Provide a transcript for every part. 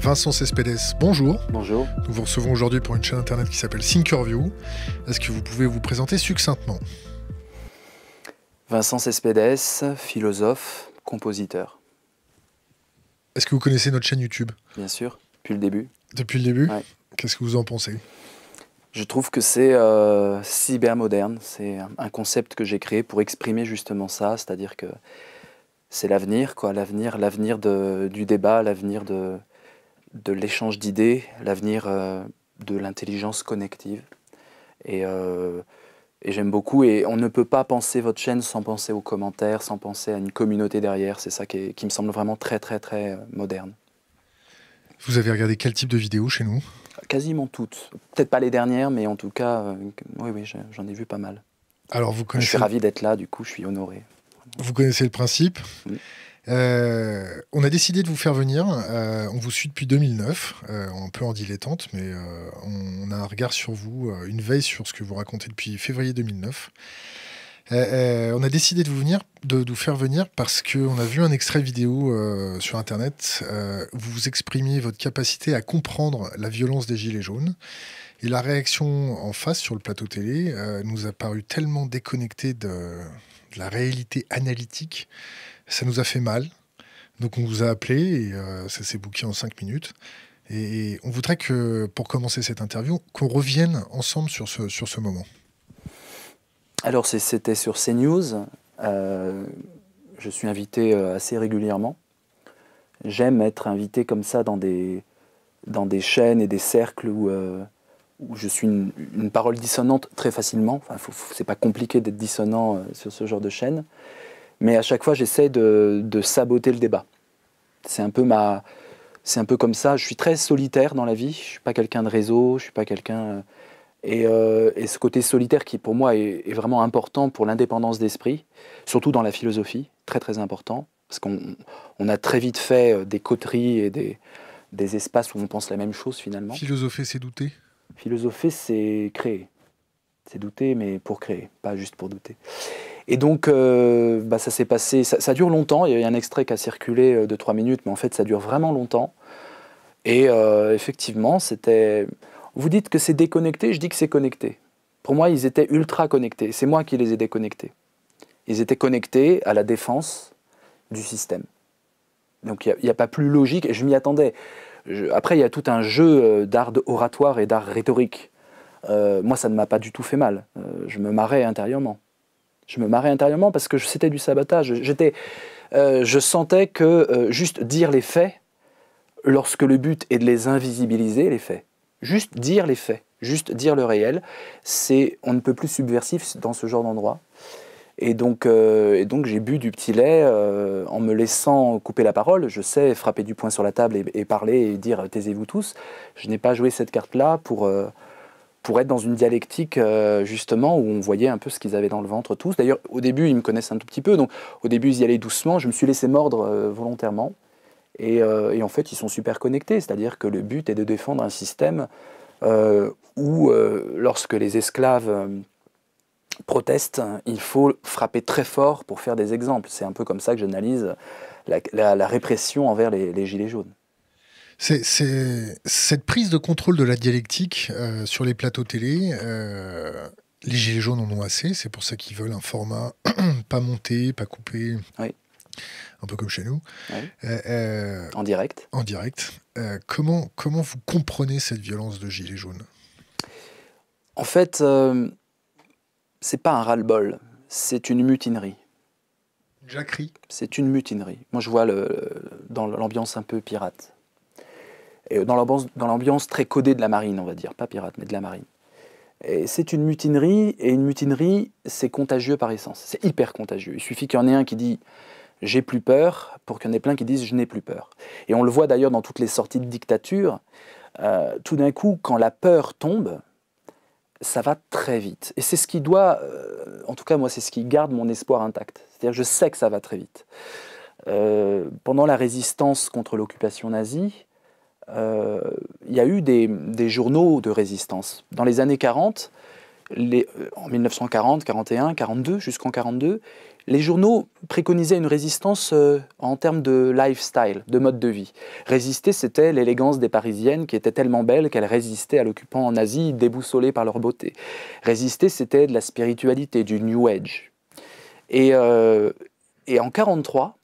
Vincent Cespedes, bonjour. Bonjour. Nous vous recevons aujourd'hui pour une chaîne internet qui s'appelle Thinkerview. Est-ce que vous pouvez vous présenter succinctement? Vincent Cespedes, philosophe, compositeur. Est-ce que vous connaissez notre chaîne YouTube? Bien sûr, depuis le début. Depuis le début? Ouais. Qu'est-ce que vous en pensez? Je trouve que c'est cybermoderne. C'est un concept que j'ai créé pour exprimer justement ça, c'est-à-dire que c'est l'avenir, quoi, l'avenir du débat, l'avenir de l'échange d'idées, l'avenir de l'intelligence connective. Et j'aime beaucoup. Et on ne peut pas penser votre chaîne sans penser aux commentaires, sans penser à une communauté derrière. C'est ça qui me semble vraiment très, très, très moderne. Vous avez regardé quel type de vidéos chez nous? Quasiment toutes. Peut-être pas les dernières, mais en tout cas, oui, j'en ai vu pas mal. Alors, vous connaissez... Je suis ravi d'être là, du coup, je suis honoré. Vous connaissez le principe. Oui. On a décidé de vous faire venir. On vous suit depuis 2009, un peu en dilettante, mais on a un regard sur vous, une veille sur ce que vous racontez depuis février 2009. On a décidé de vous faire venir parce qu'on a vu un extrait vidéo sur Internet. Vous exprimiez votre capacité à comprendre la violence des Gilets jaunes. Et la réaction en face sur le plateau télé nous a paru tellement déconnectée de la réalité analytique. Ça nous a fait mal. Donc on vous a appelé et ça s'est booké en 5 minutes. Et on voudrait que, pour commencer cette interview, qu'on revienne ensemble sur ce moment. Alors, c'était sur CNews. Je suis invité assez régulièrement. J'aime être invité comme ça dans des chaînes et des cercles où je suis une parole dissonante très facilement. Enfin, c'est pas compliqué d'être dissonant sur ce genre de chaîne. Mais à chaque fois, j'essaie de saboter le débat. C'est un peu comme ça. Je suis très solitaire dans la vie. Je suis pas quelqu'un de réseau. Je suis pas quelqu'un... Et ce côté solitaire qui, pour moi, est vraiment important pour l'indépendance d'esprit, surtout dans la philosophie, très très important, parce qu'on a très vite fait des coteries et des espaces où on pense la même chose finalement. Philosopher, c'est douter? Philosopher, c'est créer. C'est douter, mais pour créer, pas juste pour douter. Et donc, ça s'est passé, ça dure longtemps. Il y a un extrait qui a circulé de 3 minutes, mais en fait, ça dure vraiment longtemps. Et effectivement, c'était... Vous dites que c'est déconnecté, je dis que c'est connecté. Pour moi, ils étaient ultra connectés. C'est moi qui les ai déconnectés. Ils étaient connectés à la défense du système. Donc il n'y a pas plus logique, et je m'y attendais. Après, il y a tout un jeu d'art oratoire et d'art rhétorique. Moi, ça ne m'a pas du tout fait mal. Je me marrais intérieurement. Je me marrais intérieurement parce que c'était du sabotage. Je sentais que juste dire les faits, lorsque le but est de les invisibiliser, les faits, juste dire les faits, juste dire le réel, on ne peut plus subversif dans ce genre d'endroit. Et donc j'ai bu du petit lait en me laissant couper la parole. Je sais frapper du poing sur la table et parler et dire « taisez-vous tous ». Je n'ai pas joué cette carte-là pour être dans une dialectique justement où on voyait un peu ce qu'ils avaient dans le ventre tous. D'ailleurs, au début, ils me connaissent un tout petit peu, donc au début, ils y allaient doucement. Je me suis laissé mordre volontairement. Et en fait, ils sont super connectés, c'est-à-dire que le but est de défendre un système où, lorsque les esclaves protestent, il faut frapper très fort pour faire des exemples. C'est un peu comme ça que j'analyse la répression envers les Gilets jaunes. C'est cette prise de contrôle de la dialectique sur les plateaux télé. Les Gilets jaunes en ont assez, c'est pour ça qu'ils veulent un format pas monté, pas coupé. Oui. Un peu comme chez nous. Oui. En direct. En direct. Comment vous comprenez cette violence de Gilets jaunes? En fait, c'est pas un ras-le-bol, c'est une mutinerie. Jacquerie. C'est une mutinerie. Moi, je vois dans l'ambiance un peu pirate. Et dans l'ambiance très codée de la marine, on va dire. Pas pirate, mais de la marine. Et c'est une mutinerie, et une mutinerie, c'est contagieux par essence. C'est hyper contagieux. Il suffit qu'il y en ait un qui dit « j'ai plus peur » pour qu'il y en ait plein qui disent « je n'ai plus peur ». Et on le voit d'ailleurs dans toutes les sorties de dictature. Tout d'un coup, quand la peur tombe, ça va très vite. Et c'est ce qui doit, en tout cas moi, c'est ce qui garde mon espoir intact. C'est-à-dire je sais que ça va très vite. Pendant la résistance contre l'occupation nazie, il y a eu des journaux de résistance. Dans les années 40, En 1940, 41, 42, jusqu'en 42, les journaux préconisaient une résistance en termes de lifestyle, de mode de vie. Résister, c'était l'élégance des Parisiennes qui étaient tellement belles qu'elles résistaient à l'occupant nazi, déboussolées par leur beauté. Résister, c'était de la spiritualité, du New Age. Et en 43,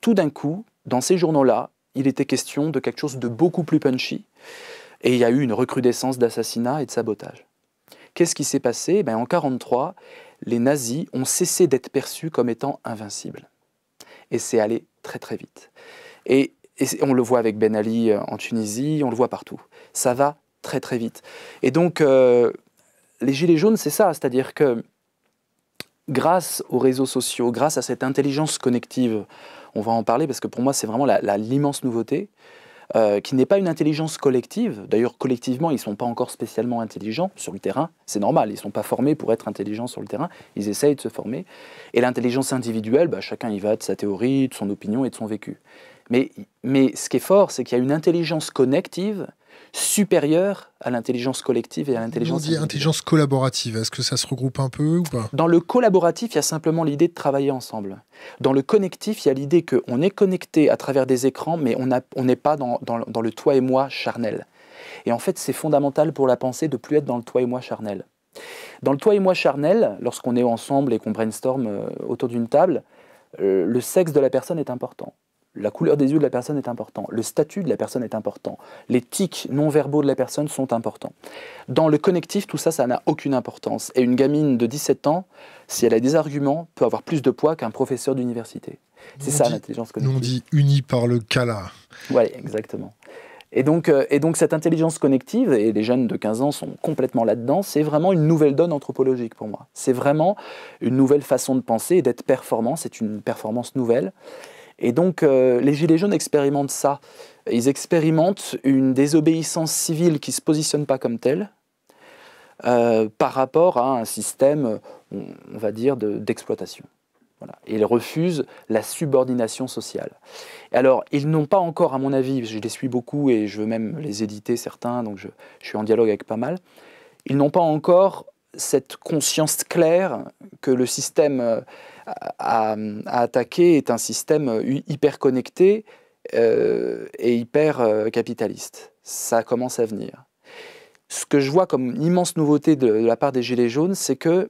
tout d'un coup, dans ces journaux-là, il était question de quelque chose de beaucoup plus punchy. Et il y a eu une recrudescence d'assassinats et de sabotages. Qu'est-ce qui s'est passé? En 1943, les nazis ont cessé d'être perçus comme étant invincibles. Et c'est allé très très vite. Et on le voit avec Ben Ali en Tunisie, on le voit partout. Ça va très très vite. Et donc, les Gilets jaunes, c'est ça. C'est-à-dire que grâce aux réseaux sociaux, grâce à cette intelligence connective, on va en parler parce que pour moi, c'est vraiment l'immense nouveauté, qui n'est pas une intelligence collective. D'ailleurs, collectivement, ils ne sont pas encore spécialement intelligents sur le terrain. C'est normal, ils ne sont pas formés pour être intelligents sur le terrain. Ils essayent de se former. Et l'intelligence individuelle, chacun y va de sa théorie, de son opinion et de son vécu. Mais ce qui est fort, c'est qu'il y a une intelligence connective supérieure à l'intelligence collective et à l'intelligence individuelle. Intelligence collaborative, est-ce que ça se regroupe un peu ou pas? Dans le collaboratif, il y a simplement l'idée de travailler ensemble. Dans le connectif, il y a l'idée qu'on est connecté à travers des écrans, mais on n'est pas dans le toi et moi charnel. Et en fait, c'est fondamental pour la pensée de ne plus être dans le toi et moi charnel. Dans le toi et moi charnel, lorsqu'on est ensemble et qu'on brainstorm autour d'une table, le sexe de la personne est important. La couleur des yeux de la personne est important. Le statut de la personne est important. Les tics non-verbaux de la personne sont importants. Dans le connectif, tout ça, ça n'a aucune importance. Et une gamine de 17 ans, si elle a des arguments, peut avoir plus de poids qu'un professeur d'université. C'est ça l'intelligence connective. On dit unis par le Kala. Oui, exactement. Et donc cette intelligence connective, et les jeunes de 15 ans sont complètement là-dedans, c'est vraiment une nouvelle donne anthropologique pour moi. C'est vraiment une nouvelle façon de penser et d'être performant. C'est une performance nouvelle. Et donc, les Gilets jaunes expérimentent ça. Ils expérimentent une désobéissance civile qui ne se positionne pas comme telle par rapport à un système, on va dire, d'exploitation. Voilà. Et ils refusent la subordination sociale. Alors, ils n'ont pas encore, à mon avis, je les suis beaucoup et je veux même les éditer certains, donc je suis en dialogue avec pas mal, ils n'ont pas encore cette conscience claire que le système à attaquer est un système hyper connecté et hyper capitaliste. Ça commence à venir. Ce que je vois comme une immense nouveauté de la part des Gilets jaunes, c'est que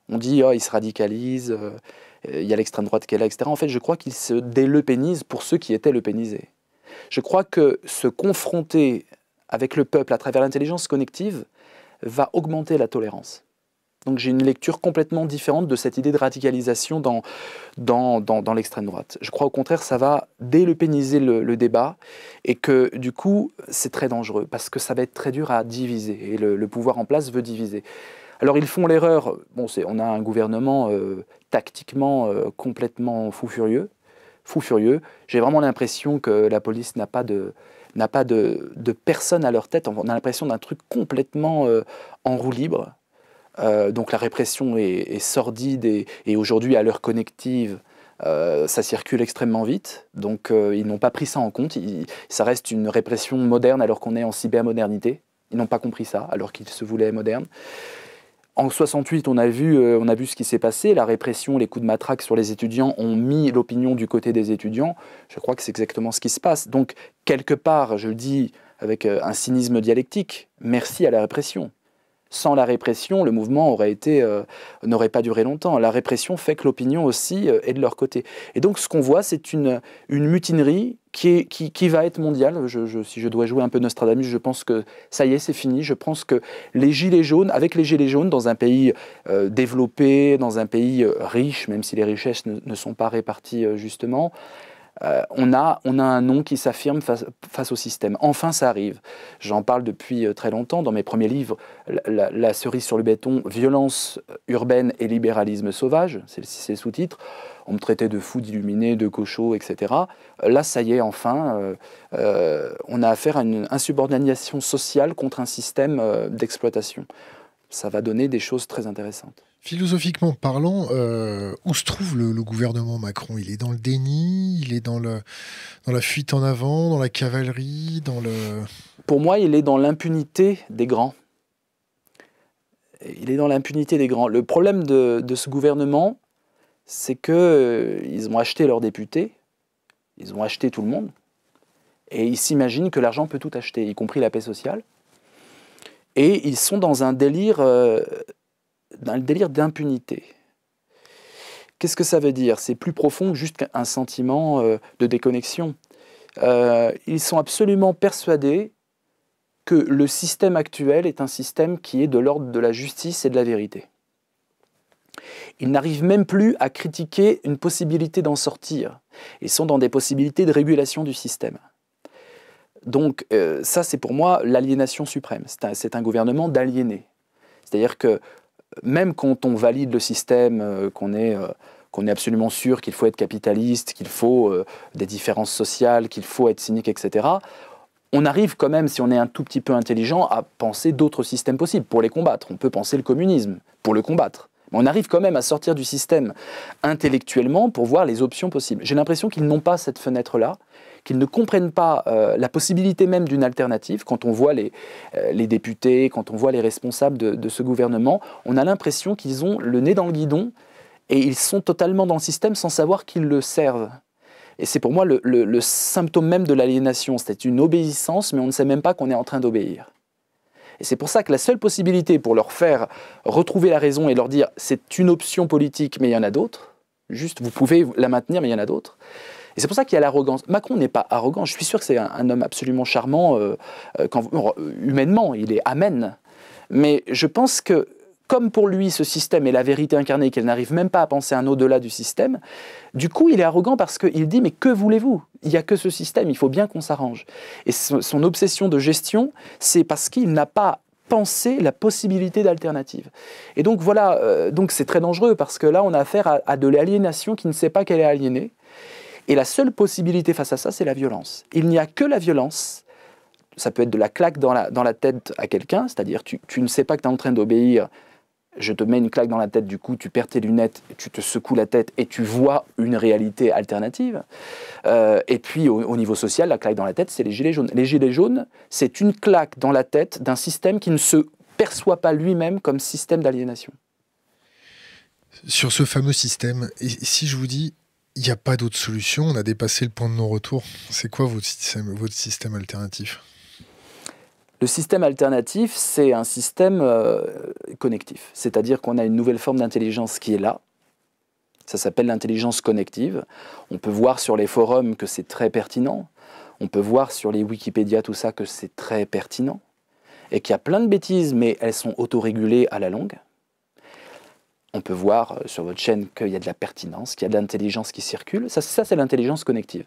on dit ils se radicalisent, il y a l'extrême droite qui est là, etc. En fait, je crois qu'ils se délepénisent pour ceux qui étaient lepénisés. Je crois que se confronter avec le peuple à travers l'intelligence connective va augmenter la tolérance. Donc j'ai une lecture complètement différente de cette idée de radicalisation dans l'extrême droite. Je crois au contraire que ça va délepéniser le débat et que du coup c'est très dangereux parce que ça va être très dur à diviser et le pouvoir en place veut diviser. Alors ils font l'erreur, on a un gouvernement tactiquement complètement fou furieux. J'ai vraiment l'impression que la police n'a pas de personne à leur tête. On a l'impression d'un truc complètement en roue libre. Donc la répression est sordide et aujourd'hui à l'heure connective, ça circule extrêmement vite. Donc ils n'ont pas pris ça en compte. Ça reste une répression moderne alors qu'on est en cybermodernité. Ils n'ont pas compris ça alors qu'ils se voulaient modernes. En 68, on a vu ce qui s'est passé. La répression, les coups de matraque sur les étudiants ont mis l'opinion du côté des étudiants. Je crois que c'est exactement ce qui se passe. Donc, quelque part, je le dis avec un cynisme dialectique, merci à la répression. Sans la répression, le mouvement n'aurait pas duré longtemps. La répression fait que l'opinion aussi est de leur côté. Et donc, ce qu'on voit, c'est une mutinerie qui va être mondiale. Si je dois jouer un peu Nostradamus, je pense que ça y est, c'est fini. Je pense que les Gilets jaunes, avec les Gilets jaunes, dans un pays développé, dans un pays riche, même si les richesses ne sont pas réparties justement, on a un nom qui s'affirme face au système. Enfin, ça arrive. J'en parle depuis très longtemps. Dans mes premiers livres, la cerise sur le béton, violence urbaine et libéralisme sauvage, c'est le sous-titre. On me traitait de fou, d'illuminé, de cochon, etc. Là, ça y est, enfin, on a affaire à une insubordination sociale contre un système d'exploitation. Ça va donner des choses très intéressantes. Philosophiquement parlant, où se trouve le gouvernement Macron? Il est dans le déni, il est dans la fuite en avant, dans la cavalerie, Pour moi, il est dans l'impunité des grands. Il est dans l'impunité des grands. Le problème de ce gouvernement, c'est qu'ils ont acheté leurs députés, ils ont acheté tout le monde, et ils s'imaginent que l'argent peut tout acheter, y compris la paix sociale. Et ils sont dans un délire d'impunité. Qu'est-ce que ça veut dire? C'est plus profond que juste un sentiment de déconnexion. Ils sont absolument persuadés que le système actuel est un système qui est de l'ordre de la justice et de la vérité. Ils n'arrivent même plus à critiquer une possibilité d'en sortir. Ils sont dans des possibilités de régulation du système. Donc ça, c'est pour moi l'aliénation suprême. C'est un gouvernement d'aliénés. C'est-à-dire que même quand on valide le système, qu'on est absolument sûr qu'il faut être capitaliste, qu'il faut des différences sociales, qu'il faut être cynique, etc., on arrive quand même, si on est un tout petit peu intelligent, à penser d'autres systèmes possibles pour les combattre. On peut penser le communisme pour le combattre. Mais on arrive quand même à sortir du système intellectuellement pour voir les options possibles. J'ai l'impression qu'ils n'ont pas cette fenêtre-là, qu'ils ne comprennent pas la possibilité même d'une alternative. Quand on voit les députés, quand on voit les responsables de ce gouvernement, on a l'impression qu'ils ont le nez dans le guidon et ils sont totalement dans le système sans savoir qu'ils le servent. Et c'est pour moi le symptôme même de l'aliénation. C'est une obéissance, mais on ne sait même pas qu'on est en train d'obéir. Et c'est pour ça que la seule possibilité pour leur faire retrouver la raison et leur dire c'est une option politique, mais il y en a d'autres, juste vous pouvez la maintenir, mais il y en a d'autres. Et c'est pour ça qu'il y a l'arrogance. Macron n'est pas arrogant. Je suis sûr que c'est un homme absolument charmant. Humainement, il est amène. Mais je pense que, comme pour lui, ce système est la vérité incarnée, qu'elle n'arrive même pas à penser un au-delà du système, du coup, il est arrogant parce qu'il dit « mais que voulez-vous ? Il n'y a que ce système, il faut bien qu'on s'arrange ». Et son obsession de gestion, c'est parce qu'il n'a pas pensé la possibilité d'alternative. Et donc voilà, donc c'est très dangereux parce que là, on a affaire à de l'aliénation qui ne sait pas qu'elle est aliénée. Et la seule possibilité face à ça, c'est la violence. Il n'y a que la violence. Ça peut être de la claque dans la tête à quelqu'un, c'est-à-dire tu ne sais pas que tu es en train d'obéir, je te mets une claque dans la tête, du coup tu perds tes lunettes, tu te secoues la tête et tu vois une réalité alternative. Et puis au niveau social, la claque dans la tête, c'est les gilets jaunes. Les gilets jaunes, c'est une claque dans la tête d'un système qui ne se perçoit pas lui-même comme système d'aliénation. Sur ce fameux système, et si je vous dis, il n'y a pas d'autre solution, on a dépassé le point de non-retour, c'est quoi votre système alternatif ? Le système alternatif, c'est un système connectif. C'est-à-dire qu'on a une nouvelle forme d'intelligence qui est là. Ça s'appelle l'intelligence connective. On peut voir sur les forums que c'est très pertinent. On peut voir sur les Wikipédia, tout ça, que c'est très pertinent. Et qu'il y a plein de bêtises, mais elles sont autorégulées à la longue. On peut voir sur votre chaîne qu'il y a de la pertinence, qu'il y a de l'intelligence qui circule. Ça c'est l'intelligence connective.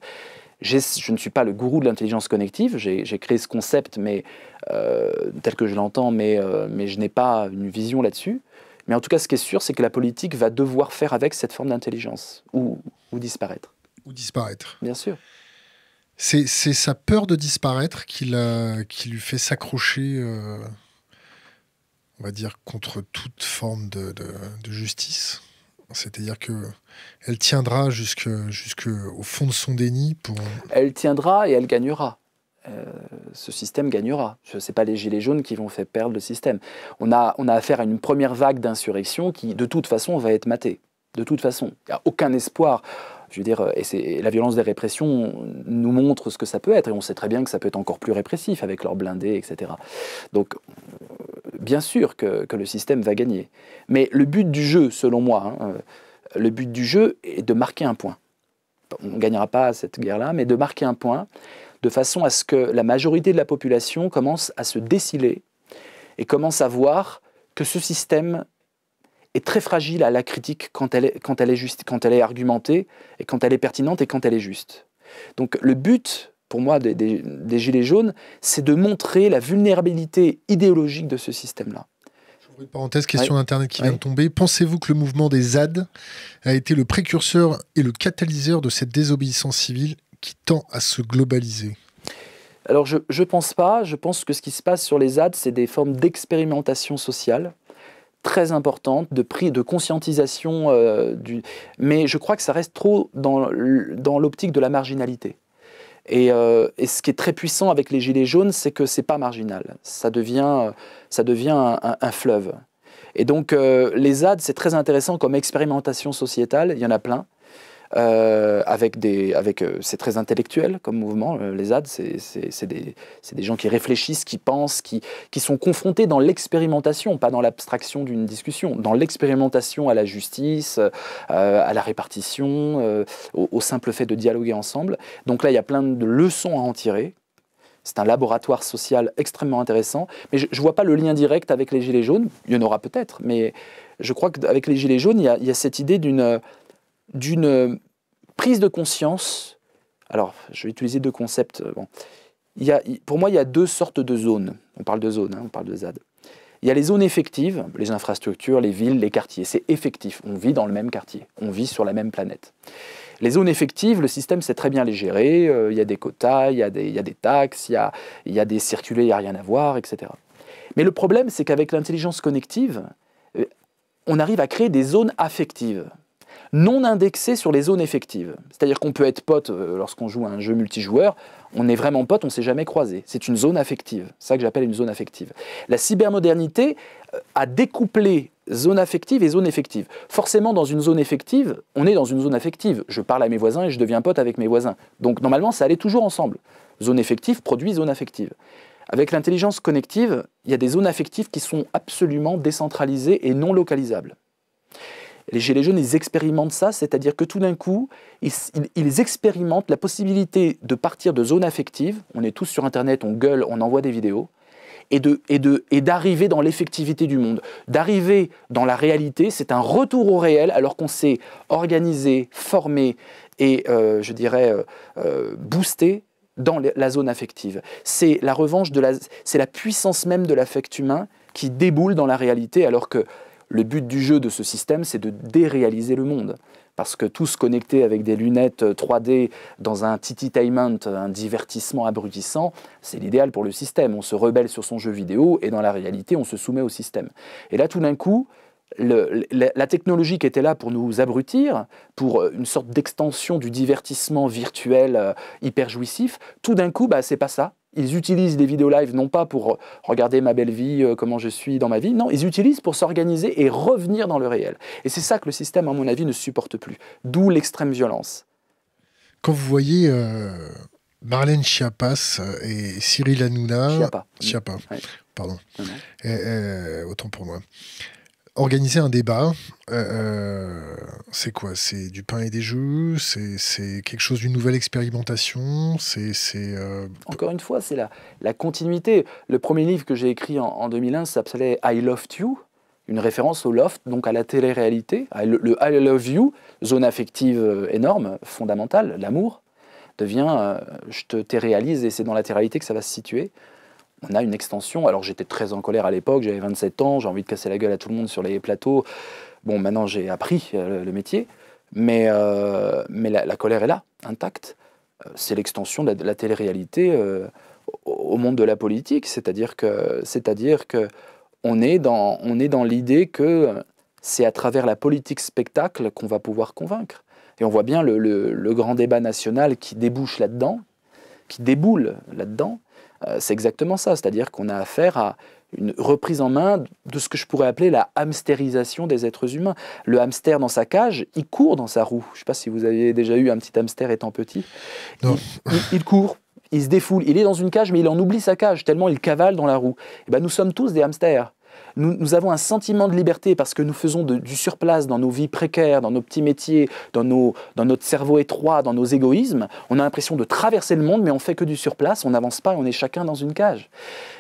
Je ne suis pas le gourou de l'intelligence connective, j'ai créé ce concept tel que je l'entends, mais je n'ai pas une vision là-dessus. Mais en tout cas, ce qui est sûr, c'est que la politique va devoir faire avec cette forme d'intelligence, ou disparaître. Ou disparaître. Bien sûr. C'est sa peur de disparaître qui lui fait s'accrocher, on va dire, contre toute forme de justice. C'est-à-dire qu'elle tiendra jusqu'au fond de son déni pour... Elle tiendra et elle gagnera. Ce système gagnera. Ce n'est pas les gilets jaunes qui vont faire perdre le système. On a affaire à une première vague d'insurrection qui, de toute façon, va être matée. De toute façon. Il n'y a aucun espoir. Je veux dire, et la violence des répressions nous montre ce que ça peut être. Et on sait très bien que ça peut être encore plus répressif avec leurs blindés, etc. Donc, bien sûr que le système va gagner. Mais le but du jeu, selon moi, le but du jeu est de marquer un point. On ne gagnera pas cette guerre-là, mais de marquer un point de façon à ce que la majorité de la population commence à se déciler et commence à voir que ce système est très fragile à la critique quand elle est juste, quand elle est argumentée, et quand elle est pertinente et quand elle est juste. Donc le but, pour moi, des Gilets jaunes, c'est de montrer la vulnérabilité idéologique de ce système-là. Une parenthèse, question d'Internet qui vient de tomber. Pensez-vous que le mouvement des ZAD a été le précurseur et le catalyseur de cette désobéissance civile qui tend à se globaliser ? Alors je pense pas. Je pense que ce qui se passe sur les ZAD, c'est des formes d'expérimentation sociale très importantes, de conscientisation. Mais je crois que ça reste trop dans l'optique de la marginalité. Et ce qui est très puissant avec les Gilets jaunes, c'est que c'est pas marginal. Ça devient un fleuve. Et donc, les ZAD, c'est très intéressant comme expérimentation sociétale, il y en a plein. C'est très intellectuel comme mouvement. Les ZAD, c'est des gens qui réfléchissent, qui pensent, qui sont confrontés dans l'expérimentation, pas dans l'abstraction d'une discussion, dans l'expérimentation à la justice, à la répartition, au simple fait de dialoguer ensemble. Donc là, il y a plein de leçons à en tirer. C'est un laboratoire social extrêmement intéressant, mais je ne vois pas le lien direct avec les Gilets jaunes. Il y en aura peut-être, mais je crois qu'avec les Gilets jaunes, il y a cette idée d'une prise de conscience. Alors, je vais utiliser deux concepts. Bon. Pour moi, il y a deux sortes de zones. On parle de zones, on parle de ZAD. Il y a les zones effectives, les infrastructures, les villes, les quartiers. C'est effectif. On vit dans le même quartier. On vit sur la même planète. Les zones effectives, le système sait très bien les gérer. Il y a des quotas, il y a des taxes, il y a des circulés, il n'y a rien à voir, etc. Mais le problème, c'est qu'avec l'intelligence connective, on arrive à créer des zones affectives, non indexées sur les zones effectives. C'est-à-dire qu'on peut être pote lorsqu'on joue à un jeu multijoueur, on est vraiment pote, on ne s'est jamais croisé. C'est une zone affective, c'est ça que j'appelle une zone affective. La cybermodernité a découplé zone affective et zone effective. Forcément, dans une zone effective, on est dans une zone affective. Je parle à mes voisins et je deviens pote avec mes voisins. Donc normalement, ça allait toujours ensemble. Zone effective produit zone affective. Avec l'intelligence connective, il y a des zones affectives qui sont absolument décentralisées et non localisables. Les Gilets jaunes, ils expérimentent ça, c'est-à-dire que tout d'un coup, ils expérimentent la possibilité de partir de zones affectives. On est tous sur Internet, on gueule, on envoie des vidéos. Et d'arriver dans l'effectivité du monde. D'arriver dans la réalité, c'est un retour au réel, alors qu'on s'est organisé, formé et, boosté dans la zone affective. C'est la revanche, c'est la puissance même de l'affect humain qui déboule dans la réalité, alors que le but du jeu de ce système, c'est de déréaliser le monde. Parce que tous connectés avec des lunettes 3D dans un tititainment, un divertissement abrutissant, c'est l'idéal pour le système. On se rebelle sur son jeu vidéo et dans la réalité, on se soumet au système. Et là, tout d'un coup, la technologie qui était là pour nous abrutir, pour une sorte d'extension du divertissement virtuel hyper jouissif, tout d'un coup, c'est pas ça. Ils utilisent les vidéos live non pas pour regarder ma belle vie, comment je suis dans ma vie, non, ils utilisent pour s'organiser et revenir dans le réel. Et c'est ça que le système, à mon avis, ne supporte plus. D'où l'extrême violence. Quand vous voyez Marlène Schiappa et Cyril Hanouna... Schiappa, ouais. Pardon. Autant pour moi. Organiser un débat, c'est quoi? C'est du pain et des jeux? C'est quelque chose d'une nouvelle expérimentation? Encore une fois, c'est la continuité. Le premier livre que j'ai écrit en 2001 s'appelait « I Loved You », une référence au loft, donc à la télé-réalité. Le « I love you », zone affective énorme, fondamentale, l'amour, devient « je te réalise » et c'est dans la télé-réalité que ça va se situer. On a une extension. Alors j'étais très en colère à l'époque, j'avais 27 ans, j'ai envie de casser la gueule à tout le monde sur les plateaux. Bon, maintenant j'ai appris le métier, mais la colère est là, intacte. C'est l'extension de la télé-réalité au monde de la politique, c'est-à-dire que on est dans l'idée que c'est à travers la politique spectacle qu'on va pouvoir convaincre. Et on voit bien le grand débat national qui débouche là-dedans, qui déboule là-dedans. C'est exactement ça, c'est-à-dire qu'on a affaire à une reprise en main de ce que je pourrais appeler la hamstérisation des êtres humains. Le hamster dans sa cage, il court dans sa roue. Je ne sais pas si vous avez déjà eu un petit hamster étant petit. Non. Il court, il se défoule, il est dans une cage, mais il en oublie sa cage, tellement il cavale dans la roue. Et ben, nous sommes tous des hamsters. Nous avons un sentiment de liberté parce que nous faisons du surplace dans nos vies précaires, dans nos petits métiers, dans notre cerveau étroit, dans nos égoïsmes. On a l'impression de traverser le monde, mais on fait que du surplace, on n'avance pas et on est chacun dans une cage.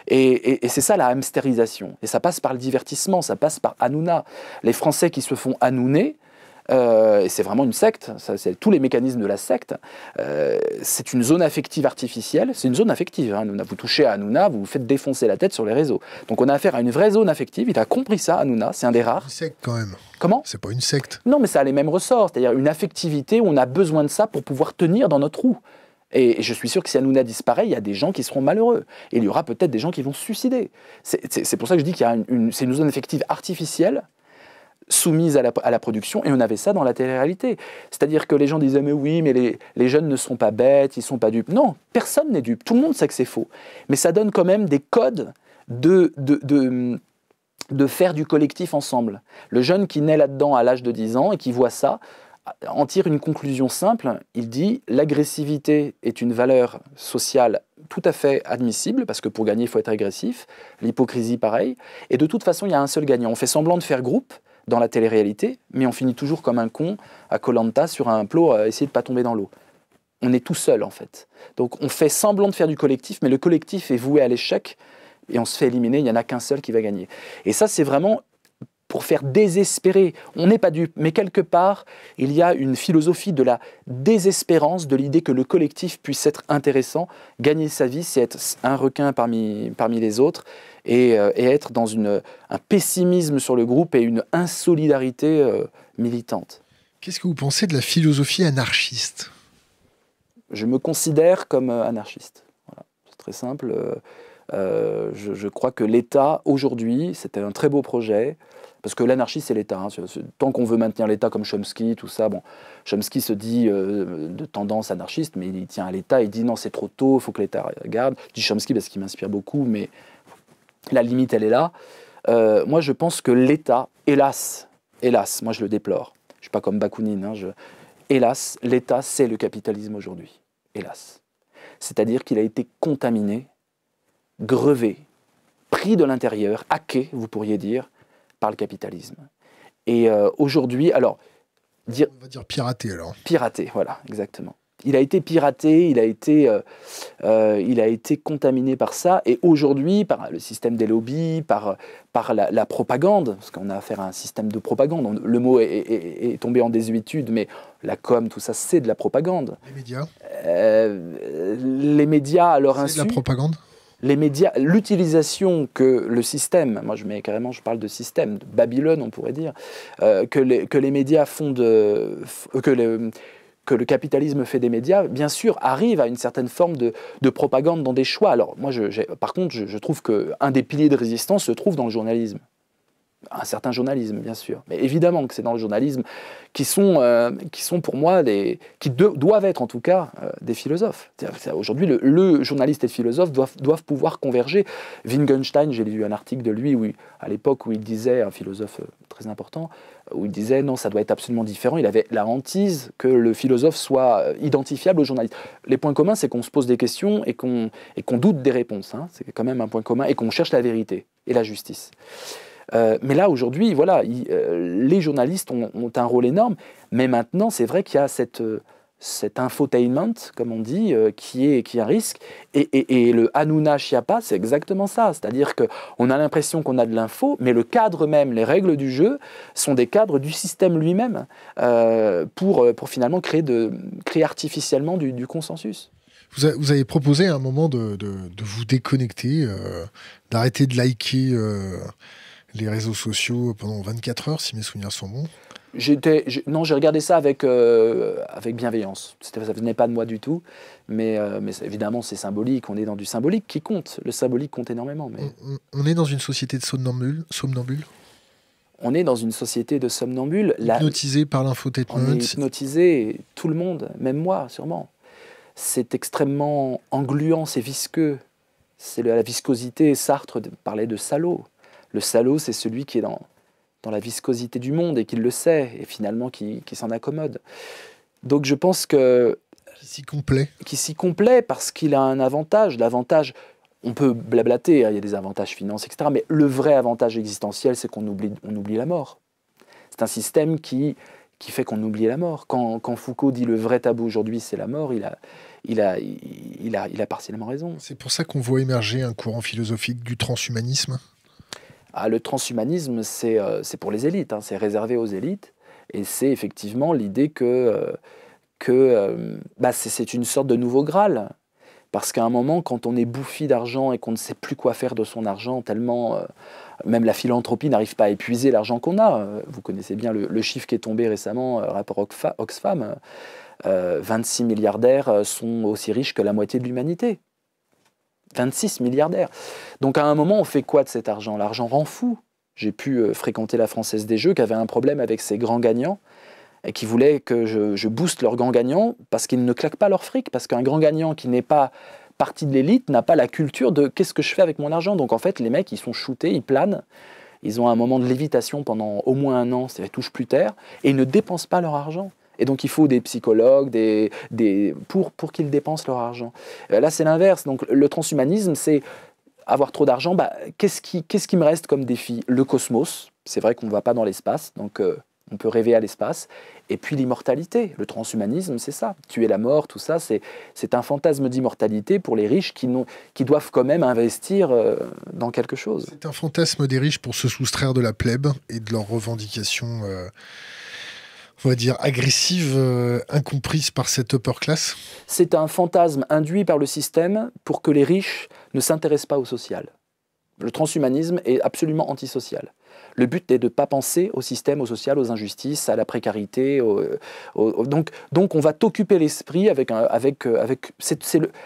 Et c'est ça la hamstérisation. Et ça passe par le divertissement, ça passe par Hanouna. Les Français qui se font hanouner, et c'est vraiment une secte, c'est tous les mécanismes de la secte, c'est une zone affective artificielle, c'est une zone affective, hein. Vous touchez à Hanouna, vous vous faites défoncer la tête sur les réseaux. Donc on a affaire à une vraie zone affective, il a compris ça, Hanouna, c'est un des rares. C'est une secte quand même. Comment? C'est pas une secte. Non, mais ça a les mêmes ressorts, c'est-à-dire une affectivité où on a besoin de ça pour pouvoir tenir dans notre roue. Et je suis sûr que si Hanouna disparaît, il y a des gens qui seront malheureux. Et il y aura peut-être des gens qui vont se suicider. C'est pour ça que je dis qu'il y a c'est une zone affective artificielle, soumise à la production, et on avait ça dans la télé-réalité. C'est-à-dire que les gens disaient « mais oui, mais les jeunes ne sont pas bêtes, ils ne sont pas dupes ». Non, personne n'est dupe, tout le monde sait que c'est faux. Mais ça donne quand même des codes de faire du collectif ensemble. Le jeune qui naît là-dedans à l'âge de 10 ans et qui voit ça, en tire une conclusion simple. Il dit l'agressivité est une valeur sociale tout à fait admissible, parce que pour gagner, il faut être agressif. L'hypocrisie, pareil. Et de toute façon, il y a un seul gagnant. On fait semblant de faire groupe dans la télé-réalité, mais on finit toujours comme un con à koh Lanta sur un plot à essayer de ne pas tomber dans l'eau. On est tout seul, en fait. Donc on fait semblant de faire du collectif, mais le collectif est voué à l'échec, et on se fait éliminer, il n'y en a qu'un seul qui va gagner. Et ça, c'est vraiment pour faire désespérer. On n'est pas dupe, mais quelque part, il y a une philosophie de la désespérance, de l'idée que le collectif puisse être intéressant. Gagner sa vie, c'est être un requin parmi les autres, et être dans un pessimisme sur le groupe et une insolidarité militante. Qu'est-ce que vous pensez de la philosophie anarchiste ? Je me considère comme anarchiste. Voilà. C'est très simple. Je crois que l'État, aujourd'hui, c'était un très beau projet, parce que l'anarchie, c'est l'État. Hein. Tant qu'on veut maintenir l'État comme Chomsky, tout ça, bon, Chomsky se dit de tendance anarchiste, mais il tient à l'État, il dit non, c'est trop tôt, il faut que l'État regarde. Je dis Chomsky parce qu'il m'inspire beaucoup, mais la limite, elle est là. Moi, je pense que l'État, hélas, moi je le déplore, je ne suis pas comme Bakounine, hein, hélas, l'État, c'est le capitalisme aujourd'hui. Hélas. C'est-à-dire qu'il a été contaminé, grevé, pris de l'intérieur, hacké, vous pourriez dire, par le capitalisme. Et aujourd'hui, alors... On va dire piraté, alors. Piraté, voilà, exactement. Il a été piraté, il a été contaminé par ça, et aujourd'hui, par le système des lobbies, par la propagande, parce qu'on a affaire à un système de propagande, le mot est tombé en désuétude, mais la com, tout ça, c'est de la propagande. Les médias Les médias, à leur insu... C'est de la propagande. Les médias, l'utilisation que le système, moi je parle de système, de Babylone on pourrait dire, que les médias font que le capitalisme fait des médias, bien sûr, arrive à une certaine forme de propagande dans des choix. Alors moi, par contre, je trouve qu'un des piliers de résistance se trouve dans le journalisme. Un certain journalisme, bien sûr. Mais évidemment que c'est dans le journalisme qui sont pour moi, qui doivent être en tout cas des philosophes. Aujourd'hui, le journaliste et le philosophe doivent pouvoir converger. Wittgenstein, j'ai lu un article de lui, à l'époque où il disait, un philosophe très important, où il disait non, ça doit être absolument différent. Il avait la hantise que le philosophe soit identifiable au journaliste. Les points communs, c'est qu'on se pose des questions et qu'on doute des réponses. Hein. C'est quand même un point commun, et qu'on cherche la vérité et la justice. Mais là, aujourd'hui, voilà, les journalistes ont un rôle énorme, mais maintenant, c'est vrai qu'il y a cet infotainment, comme on dit, qui est un risque, et le Hanouna Chiappa, c'est exactement ça, c'est-à-dire qu'on a l'impression qu'on a de l'info, mais le cadre même, les règles du jeu, sont des cadres du système lui-même, pour finalement créer artificiellement du consensus. Vous avez proposé à un moment de vous déconnecter, d'arrêter de liker les réseaux sociaux pendant 24 heures, si mes souvenirs sont bons. Non, j'ai regardé ça avec bienveillance. Ça ne venait pas de moi du tout, mais évidemment c'est symbolique, on est dans du symbolique qui compte. Le symbolique compte énormément. Mais... On est dans une société de somnambules. On est dans une société de somnambules. Hypnotisé par l'infotainment. On est hypnotisé, tout le monde, même moi sûrement. C'est extrêmement engluant, c'est visqueux. C'est la viscosité. Sartre parlait de salaud. Le salaud, c'est celui qui est dans la viscosité du monde et qui le sait, et finalement qui s'en accommode. Donc je pense que... Qui s'y complaît parce qu'il a un avantage. L'avantage, on peut blablater, hein, il y a des avantages financiers, etc. Mais le vrai avantage existentiel, c'est qu'on oublie la mort. C'est un système qui fait qu'on oublie la mort. Quand Foucault dit le vrai tabou aujourd'hui, c'est la mort, il a partiellement raison. C'est pour ça qu'on voit émerger un courant philosophique du transhumanisme. Le transhumanisme, c'est pour les élites, hein, c'est réservé aux élites, et c'est effectivement l'idée que c'est une sorte de nouveau Graal. Parce qu'à un moment, quand on est bouffi d'argent et qu'on ne sait plus quoi faire de son argent, tellement même la philanthropie n'arrive pas à épuiser l'argent qu'on a. Vous connaissez bien le chiffre qui est tombé récemment, rapport Oxfam, 26 milliardaires sont aussi riches que la moitié de l'humanité. 26 milliardaires. Donc à un moment, on fait quoi de cet argent? L'argent rend fou. J'ai pu fréquenter la Française des Jeux qui avait un problème avec ses grands gagnants et qui voulait que je booste leurs grands gagnants parce qu'ils ne claquent pas leur fric. Parce qu'un grand gagnant qui n'est pas partie de l'élite n'a pas la culture de qu'est-ce que je fais avec mon argent. Donc en fait, les mecs, ils sont shootés, ils planent. Ils ont un moment de lévitation pendant au moins 1 an, c'est-à-dire ils ne touchent plus terre, et ils ne dépensent pas leur argent. Et donc il faut des psychologues pour qu'ils dépensent leur argent. Là, c'est l'inverse. Donc le transhumanisme, c'est avoir trop d'argent. Qu'est-ce qui me reste comme défi? Le cosmos. C'est vrai qu'on ne va pas dans l'espace, donc on peut rêver à l'espace. Et puis l'immortalité. Le transhumanisme, c'est ça. Tuer la mort, tout ça, c'est un fantasme d'immortalité pour les riches qui doivent quand même investir dans quelque chose. C'est un fantasme des riches pour se soustraire de la plèbe et de leurs revendications, on va dire, agressives, incomprises par cette upper class. C'est un fantasme induit par le système pour que les riches ne s'intéressent pas au social. Le transhumanisme est absolument antisocial. Le but est de ne pas penser au système, au social, aux injustices, à la précarité. Donc on va t'occuper l'esprit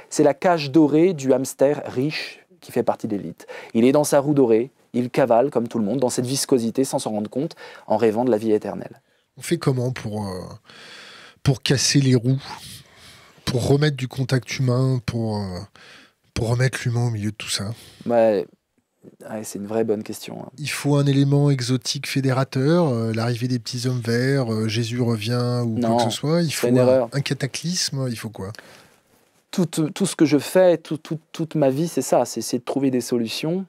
c'est la cage dorée du hamster riche qui fait partie de l'élite. Il est dans sa roue dorée, il cavale comme tout le monde, dans cette viscosité sans s'en rendre compte, en rêvant de la vie éternelle. On fait comment pour casser les roues, pour remettre du contact humain, pour remettre l'humain au milieu de tout ça? Ouais, c'est une vraie bonne question. Il faut un élément exotique fédérateur, l'arrivée des petits hommes verts, Jésus revient ou quoi que ce soit. Il faut un cataclysme, il faut quoi? Tout ce que je fais, toute ma vie, c'est ça, c'est de trouver des solutions.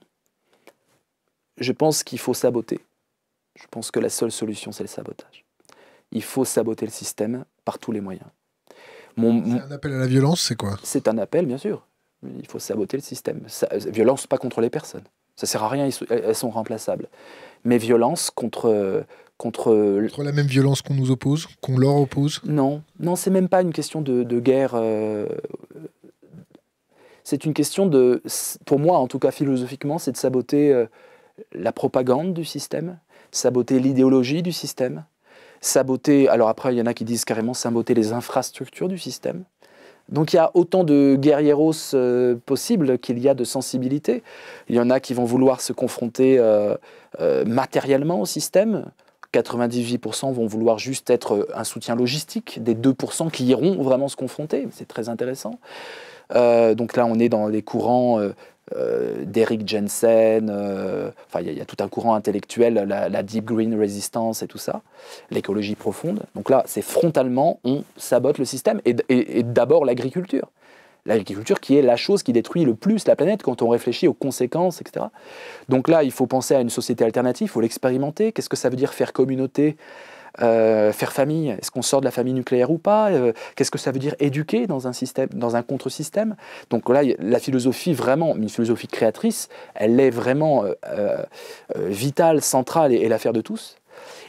Je pense qu'il faut saboter. Je pense que la seule solution, c'est le sabotage. Il faut saboter le système par tous les moyens. C'est un appel à la violence, c'est quoi? C'est un appel, bien sûr. Il faut saboter le système. Violence, pas contre les personnes. Ça sert à rien, elles sont remplaçables. Mais violence contre la même violence qu'on nous oppose, qu'on leur oppose? Non, c'est même pas une question de guerre. C'est une question pour moi en tout cas philosophiquement, c'est de saboter la propagande du système, saboter l'idéologie du système, saboter, alors après il y en a qui disent carrément saboter les infrastructures du système. Donc il y a autant de guerrieros possibles qu'il y a de sensibilité. Il y en a qui vont vouloir se confronter matériellement au système. 98% vont vouloir juste être un soutien logistique, des 2% qui iront vraiment se confronter. C'est très intéressant. Donc là, on est dans les courants d'Eric Jensen, il y a tout un courant intellectuel, la Deep Green Resistance et tout ça, l'écologie profonde. Donc là, c'est frontalement, on sabote le système, et d'abord l'agriculture. L'agriculture qui est la chose qui détruit le plus la planète quand on réfléchit aux conséquences, etc. Donc là, il faut penser à une société alternative, il faut l'expérimenter. Qu'est-ce que ça veut dire faire communauté, faire famille? Est-ce qu'on sort de la famille nucléaire ou pas? Qu'est-ce que ça veut dire éduquer dans un système, dans un contre-système? Donc là, la philosophie, vraiment, une philosophie créatrice, elle est vraiment vitale, centrale et l'affaire de tous.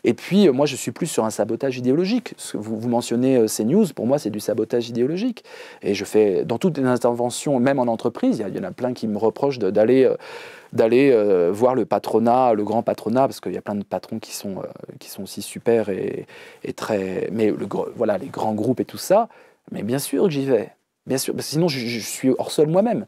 Et puis, moi, je suis plus sur un sabotage idéologique. Vous mentionnez CNews, pour moi, c'est du sabotage idéologique. Et je fais, dans toutes les interventions, même en entreprise, il y en a plein qui me reprochent d'aller voir le patronat, le grand patronat, parce qu'il y a plein de patrons qui sont aussi super et très... Mais voilà, les grands groupes et tout ça, mais bien sûr que j'y vais. Bien sûr, parce que sinon, je suis hors sol moi-même.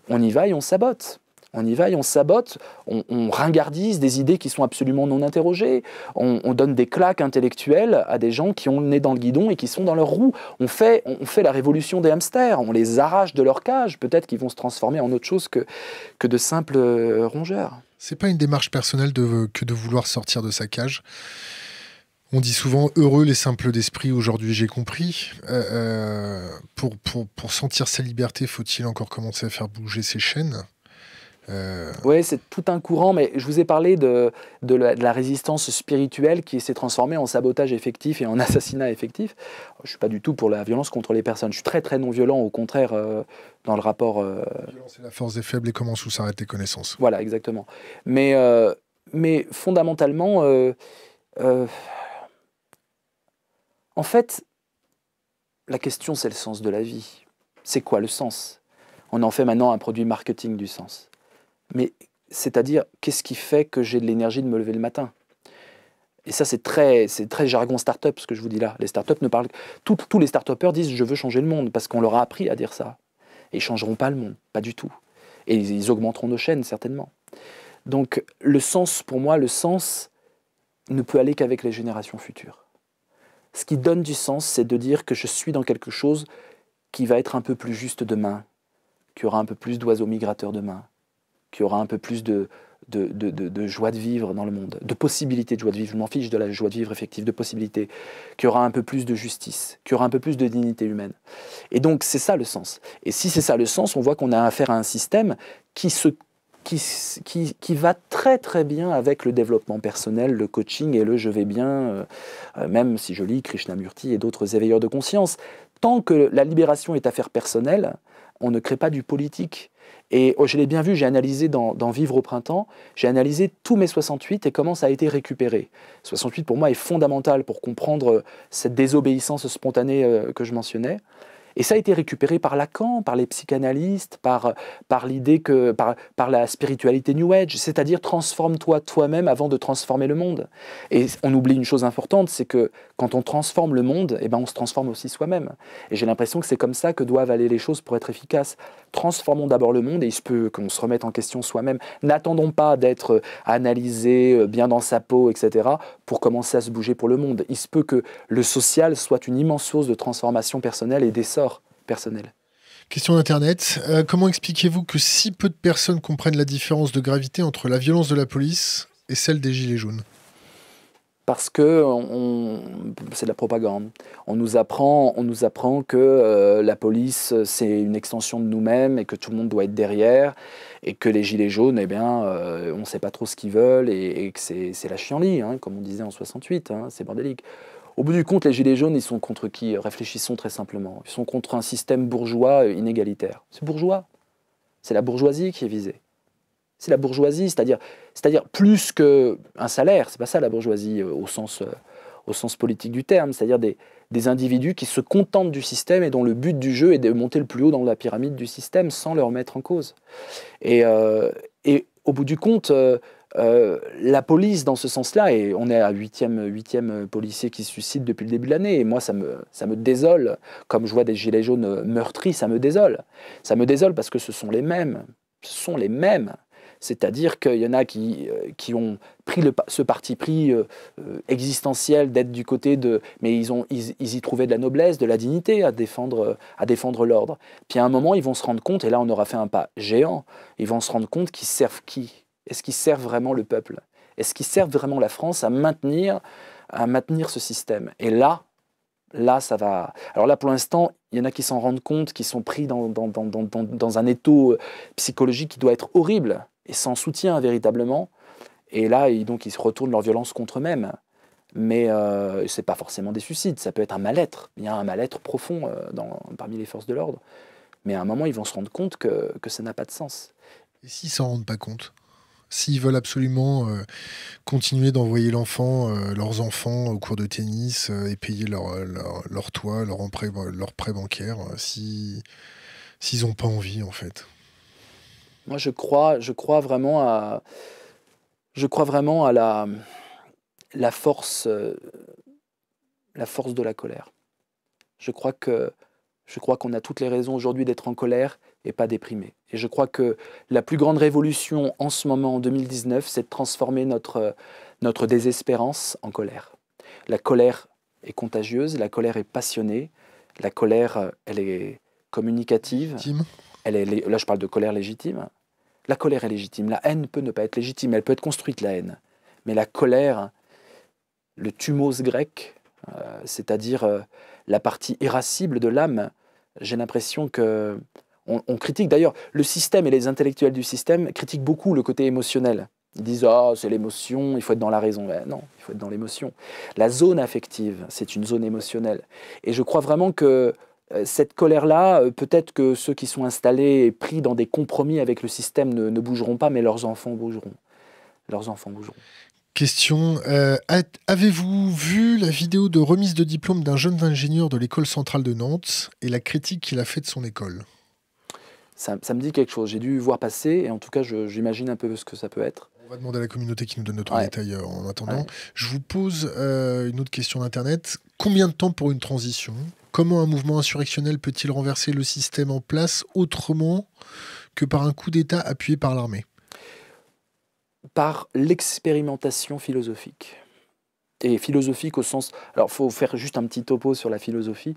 On y va et on sabote. On y va et on sabote, on ringardise des idées qui sont absolument non interrogées, on donne des claques intellectuelles à des gens qui ont le nez dans le guidon et qui sont dans leur roue. On fait la révolution des hamsters, on les arrache de leur cage, peut-être qu'ils vont se transformer en autre chose que de simples rongeurs. C'est pas une démarche personnelle que de vouloir sortir de sa cage. On dit souvent « heureux les simples d'esprit », aujourd'hui j'ai compris. Pour sentir sa liberté, faut-il encore commencer à faire bouger ses chaînes? Oui, c'est tout un courant, mais je vous ai parlé de la résistance spirituelle qui s'est transformée en sabotage effectif et en assassinat effectif. Je ne suis pas du tout pour la violence contre les personnes. Je suis très très non violent, au contraire, dans le rapport... La violence est la force des faibles et comment sous s'arrêtent les connaissances. Voilà, exactement. Mais fondamentalement, en fait, la question c'est le sens de la vie. C'est quoi le sens? On en fait maintenant un produit marketing du sens. Mais c'est-à-dire, qu'est-ce qui fait que j'ai de l'énergie de me lever le matin? Et ça, c'est très jargon start-up, ce que je vous dis là. Les start-up ne parlent... Tous les start-upers disent « je veux changer le monde » parce qu'on leur a appris à dire ça. Et ils ne changeront pas le monde, pas du tout. Et ils augmenteront nos chaînes, certainement. Donc, le sens, pour moi, le sens ne peut aller qu'avec les générations futures. Ce qui donne du sens, c'est de dire que je suis dans quelque chose qui va être un peu plus juste demain, qui aura un peu plus d'oiseaux migrateurs demain, qui aura un peu plus de de joie de vivre dans le monde, de possibilités de joie de vivre. Je m'en fiche de la joie de vivre effective, de possibilités, qu'il y aura un peu plus de justice, qu'il y aura un peu plus de dignité humaine. Et donc, c'est ça le sens. Et si c'est ça le sens, on voit qu'on a affaire à un système qui va très très bien avec le développement personnel, le coaching et le je vais bien, même si je lis Krishnamurti et d'autres éveilleurs de conscience. Tant que la libération est affaire personnelle, on ne crée pas du politique. Et je l'ai bien vu, j'ai analysé dans Vivre au printemps, j'ai analysé tous mes 68 et comment ça a été récupéré. 68 pour moi est fondamental pour comprendre cette désobéissance spontanée que je mentionnais. Et ça a été récupéré par Lacan, par les psychanalystes, par l'idée que, par la spiritualité New Age, c'est-à-dire transforme-toi toi-même avant de transformer le monde. Et on oublie une chose importante, c'est que quand on transforme le monde, eh ben on se transforme aussi soi-même. Et j'ai l'impression que c'est comme ça que doivent aller les choses pour être efficaces. Transformons d'abord le monde et il se peut qu'on se remette en question soi-même. N'attendons pas d'être analysé, bien dans sa peau, etc., pour commencer à se bouger pour le monde. Il se peut que le social soit une immense source de transformation personnelle et d'essor personnel. Question d'Internet. Comment expliquez-vous que si peu de personnes comprennent la différence de gravité entre la violence de la police et celle des Gilets jaunes ? Parce que c'est de la propagande. On nous apprend que la police, c'est une extension de nous-mêmes et que tout le monde doit être derrière, et que les gilets jaunes, eh bien, on ne sait pas trop ce qu'ils veulent, et que c'est la chienlit, hein, comme on disait en 68, hein, c'est bordélique. Au bout du compte, les gilets jaunes, ils sont contre qui? Réfléchissons très simplement. Ils sont contre un système bourgeois inégalitaire. C'est bourgeois. C'est la bourgeoisie qui est visée. C'est la bourgeoisie, c'est-à-dire plus qu'un salaire, c'est pas ça la bourgeoisie au sens politique du terme, c'est-à-dire des individus qui se contentent du système et dont le but du jeu est de monter le plus haut dans la pyramide du système sans le remettre en cause. Et au bout du compte, la police dans ce sens-là, et on est à 8e policier qui se suicide depuis le début de l'année, et moi ça me désole, comme je vois des gilets jaunes meurtris, ça me désole. Ça me désole parce que ce sont les mêmes. C'est-à-dire qu'il y en a qui ont pris ce parti pris existentiel d'être du côté de... Mais ils y trouvaient de la noblesse, de la dignité à défendre l'ordre. Puis à un moment, ils vont se rendre compte, et là on aura fait un pas géant, ils vont se rendre compte qu'ils servent qui? Est-ce qu'ils servent vraiment le peuple? Est-ce qu'ils servent vraiment la France à maintenir ce système? Et là, ça va... Alors là, pour l'instant, il y en a qui s'en rendent compte, qui sont pris dans un étau psychologique qui doit être horrible, et sans soutien véritablement. Et là, donc, ils se retournent leur violence contre eux-mêmes. Mais ce n'est pas forcément des suicides, ça peut être un mal-être. Il y a un mal-être profond parmi les forces de l'ordre. Mais à un moment, ils vont se rendre compte que ça n'a pas de sens. Et s'ils ne s'en rendent pas compte? S'ils veulent absolument continuer d'envoyer leurs enfants au cours de tennis et payer leur toit, leur prêt bancaire, s'ils n'ont pas envie, en fait. Moi, je crois vraiment à la force de la colère. Je crois qu'on a toutes les raisons aujourd'hui d'être en colère et pas déprimé. Et je crois que la plus grande révolution en ce moment, en 2019, c'est de transformer notre désespérance en colère. La colère est contagieuse, la colère est passionnée, la colère, elle est communicative. Légitime. Là, je parle de colère légitime. La colère est légitime. La haine peut ne pas être légitime, elle peut être construite, la haine. Mais la colère, le thumos grec, c'est-à-dire la partie irascible de l'âme, j'ai l'impression que on critique d'ailleurs le système, et les intellectuels du système critiquent beaucoup le côté émotionnel. Ils disent « Ah, c'est l'émotion, il faut être dans la raison ». Non, il faut être dans l'émotion. La zone affective, c'est une zone émotionnelle. Et je crois vraiment que cette colère-là, peut-être que ceux qui sont installés et pris dans des compromis avec le système ne bougeront pas, mais leurs enfants bougeront. Leurs enfants bougeront. Question, avez-vous vu la vidéo de remise de diplôme d'un jeune ingénieur de l'école centrale de Nantes et la critique qu'il a faite de son école? Ça me dit quelque chose. J'ai dû voir passer, et en tout cas, j'imagine un peu ce que ça peut être. On va demander à la communauté qui nous donne d'autres détails en attendant. Ouais. Je vous pose une autre question d'Internet. Combien de temps pour une transition? Comment un mouvement insurrectionnel peut-il renverser le système en place autrement que par un coup d'État appuyé par l'armée? Par l'expérimentation philosophique. Et philosophique au sens... Alors, il faut faire juste un petit topo sur la philosophie.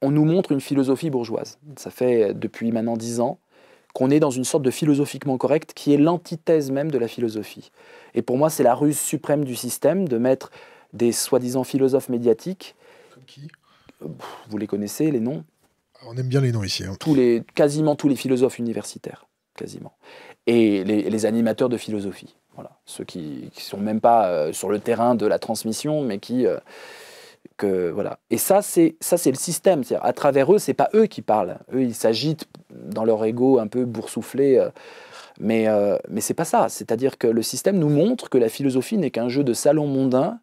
On nous montre une philosophie bourgeoise. Ça fait depuis maintenant 10 ans qu'on est dans une sorte de philosophiquement correct qui est l'antithèse même de la philosophie. Et pour moi, c'est la ruse suprême du système de mettre des soi-disant philosophes médiatiques. Comme qui? Vous les connaissez, les noms? On aime bien les noms ici. Hein. Quasiment tous les philosophes universitaires, quasiment. Et les animateurs de philosophie. Voilà. Ceux qui ne sont même pas sur le terrain de la transmission, mais voilà. Et ça, c'est le système. C'est-à-dire, à travers eux, ce n'est pas eux qui parlent. Eux, ils s'agitent dans leur ego un peu boursouflé. Mais ce n'est pas ça. C'est-à-dire que le système nous montre que la philosophie n'est qu'un jeu de salon mondain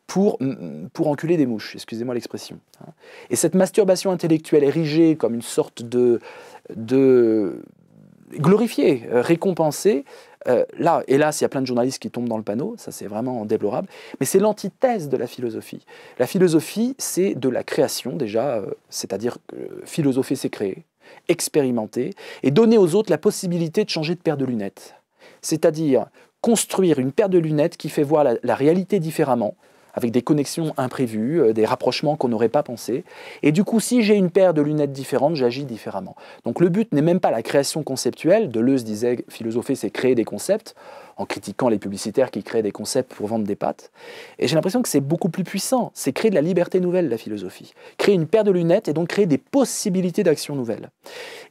pour enculer des mouches, excusez-moi l'expression. Et cette masturbation intellectuelle érigée comme une sorte de glorifiée, récompensée, là, hélas, il y a plein de journalistes qui tombent dans le panneau, ça c'est vraiment déplorable, mais c'est l'antithèse de la philosophie. La philosophie, c'est de la création déjà, c'est-à-dire que philosopher, c'est créer, expérimenter, et donner aux autres la possibilité de changer de paire de lunettes. C'est-à-dire construire une paire de lunettes qui fait voir la réalité différemment, avec des connexions imprévues, des rapprochements qu'on n'aurait pas pensés. Et du coup, si j'ai une paire de lunettes différentes, j'agis différemment. Donc le but n'est même pas la création conceptuelle. Deleuze disait, philosopher, c'est créer des concepts, en critiquant les publicitaires qui créent des concepts pour vendre des pâtes. Et j'ai l'impression que c'est beaucoup plus puissant. C'est créer de la liberté nouvelle, la philosophie. Créer une paire de lunettes et donc créer des possibilités d'action nouvelles.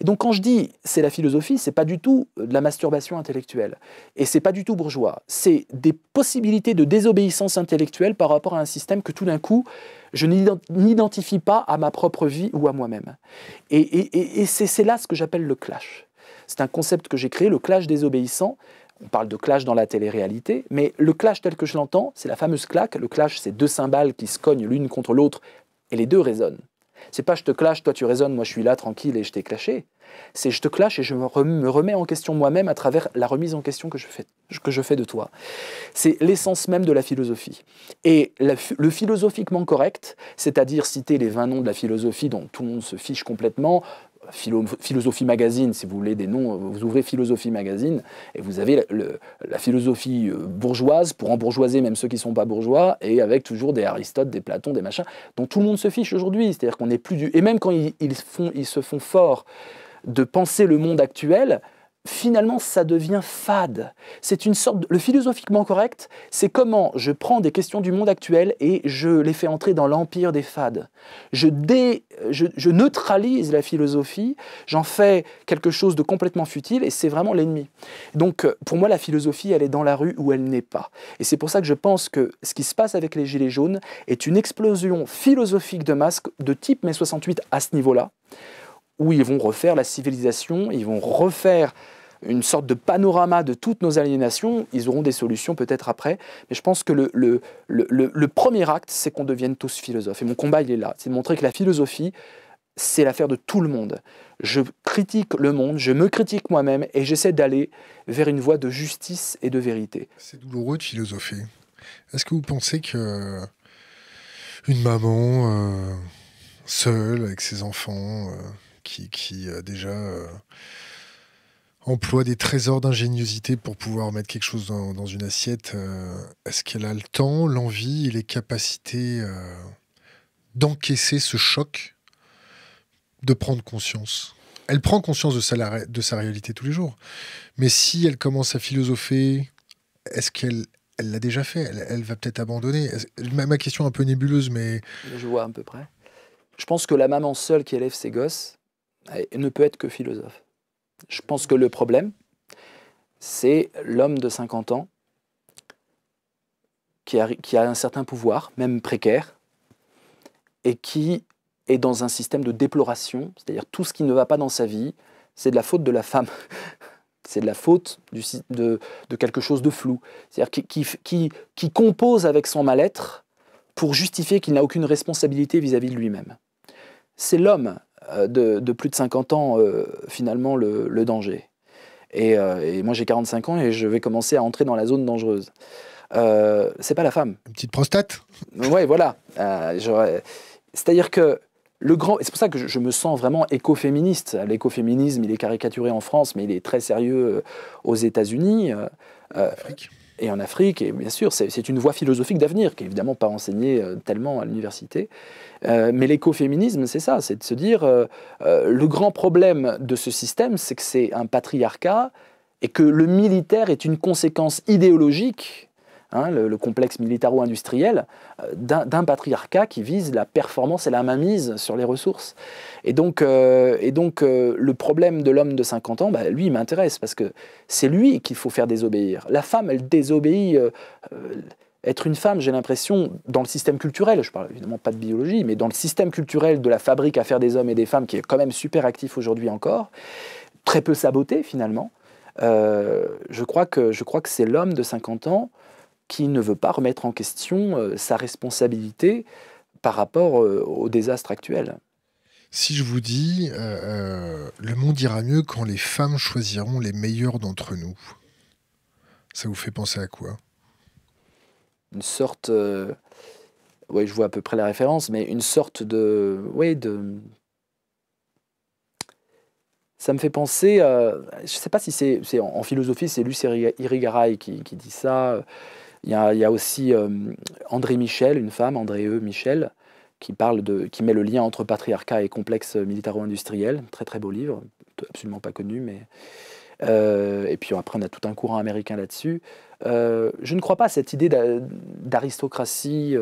Et donc quand je dis c'est la philosophie, c'est pas du tout de la masturbation intellectuelle. Et c'est pas du tout bourgeois. C'est des possibilités de désobéissance intellectuelle par rapport à un système que tout d'un coup, je n'identifie pas à ma propre vie ou à moi-même. Et c'est là ce que j'appelle le clash. C'est un concept que j'ai créé, le clash désobéissant. On parle de clash dans la télé-réalité, mais le clash tel que je l'entends, c'est la fameuse claque. Le clash, c'est deux cymbales qui se cognent l'une contre l'autre, et les deux résonnent. C'est pas je te clash, toi tu résonnes, moi je suis là tranquille et je t'ai clashé. C'est je te clash et je me remets en question moi-même à travers la remise en question que je fais de toi. C'est l'essence même de la philosophie. Et le philosophiquement correct, c'est-à-dire citer les 20 noms de la philosophie dont tout le monde se fiche complètement, Philosophie Magazine, si vous voulez des noms, vous ouvrez Philosophie Magazine et vous avez la philosophie bourgeoise, pour embourgeoiser même ceux qui ne sont pas bourgeois, et avec toujours des Aristote, des Platon, des machins, dont tout le monde se fiche aujourd'hui. C'est-à-dire qu'on n'est plus du... Et même quand ils se font forts de penser le monde actuel, finalement, ça devient fade. C'est une sorte... Le philosophiquement correct, c'est comment je prends des questions du monde actuel et je les fais entrer dans l'empire des fades. Je neutralise la philosophie, j'en fais quelque chose de complètement futile et c'est vraiment l'ennemi. Donc, pour moi, la philosophie, elle est dans la rue où elle n'est pas. Et c'est pour ça que je pense que ce qui se passe avec les Gilets jaunes est une explosion philosophique de masse de type mai 68 à ce niveau-là, où ils vont refaire la civilisation, ils vont refaire une sorte de panorama de toutes nos aliénations. Ils auront des solutions peut-être après, mais je pense que le premier acte, c'est qu'on devienne tous philosophes. Et mon combat, il est là. C'est de montrer que la philosophie, c'est l'affaire de tout le monde. Je critique le monde, je me critique moi-même, et j'essaie d'aller vers une voie de justice et de vérité. C'est douloureux de philosopher. Est-ce que vous pensez que une maman seule, avec ses enfants, qui déjà emploie des trésors d'ingéniosité pour pouvoir mettre quelque chose dans une assiette, est-ce qu'elle a le temps, l'envie et les capacités d'encaisser ce choc, de prendre conscience? Elle prend conscience de sa réalité tous les jours. Mais si elle commence à philosopher, est-ce qu'elle l'a déjà fait? Elle va peut-être abandonner. Ma question est un peu nébuleuse, mais... Je vois à peu près. Je pense que la maman seule qui élève ses gosses ne peut être que philosophe. Je pense que le problème, c'est l'homme de 50 ans qui a un certain pouvoir, même précaire, et qui est dans un système de déploration, c'est-à-dire tout ce qui ne va pas dans sa vie, c'est de la faute de la femme. C'est de la faute de quelque chose de flou. C'est-à-dire qui compose avec son mal-être pour justifier qu'il n'a aucune responsabilité vis-à-vis de lui-même. C'est l'homme de plus de 50 ans, finalement, le danger. Et moi, j'ai 45 ans et je vais commencer à entrer dans la zone dangereuse. C'est pas la femme. Une petite prostate? Ouais, voilà. C'est-à-dire que c'est pour ça que je me sens vraiment écoféministe. L'écoféminisme, il est caricaturé en France, mais il est très sérieux aux États-Unis. Afrique. Et en Afrique, et bien sûr, c'est une voie philosophique d'avenir, qui n'est évidemment pas enseignée tellement à l'université. Mais l'écoféminisme, c'est ça, c'est de se dire, le grand problème de ce système, c'est que c'est un patriarcat, et que le militaire est une conséquence idéologique, hein, le complexe militaro-industriel, d'un patriarcat qui vise la performance et la mainmise sur les ressources. Et donc, le problème de l'homme de 50 ans, lui, il m'intéresse, parce que c'est lui qu'il faut faire désobéir. La femme, elle désobéit. Être une femme, j'ai l'impression, dans le système culturel, je parle évidemment pas de biologie, mais dans le système culturel de la fabrique à faire des hommes et des femmes, qui est quand même super actif aujourd'hui encore, très peu saboté finalement, je crois que c'est l'homme de 50 ans qui ne veut pas remettre en question sa responsabilité par rapport au désastre actuel. Si je vous dis le monde ira mieux quand les femmes choisiront les meilleurs d'entre nous, ça vous fait penser à quoi? Une sorte, oui, je vois à peu près la référence, mais une sorte de, oui, ça me fait penser, je ne sais pas si c'est en philosophie, c'est Luce Irigaray qui dit ça. Il y a aussi André Michel, une femme, André Michel, qui met le lien entre patriarcat et complexe militaro-industriel. Très très beau livre, absolument pas connu, mais et puis après on a tout un courant américain là-dessus. Je ne crois pas à cette idée d'aristocratie,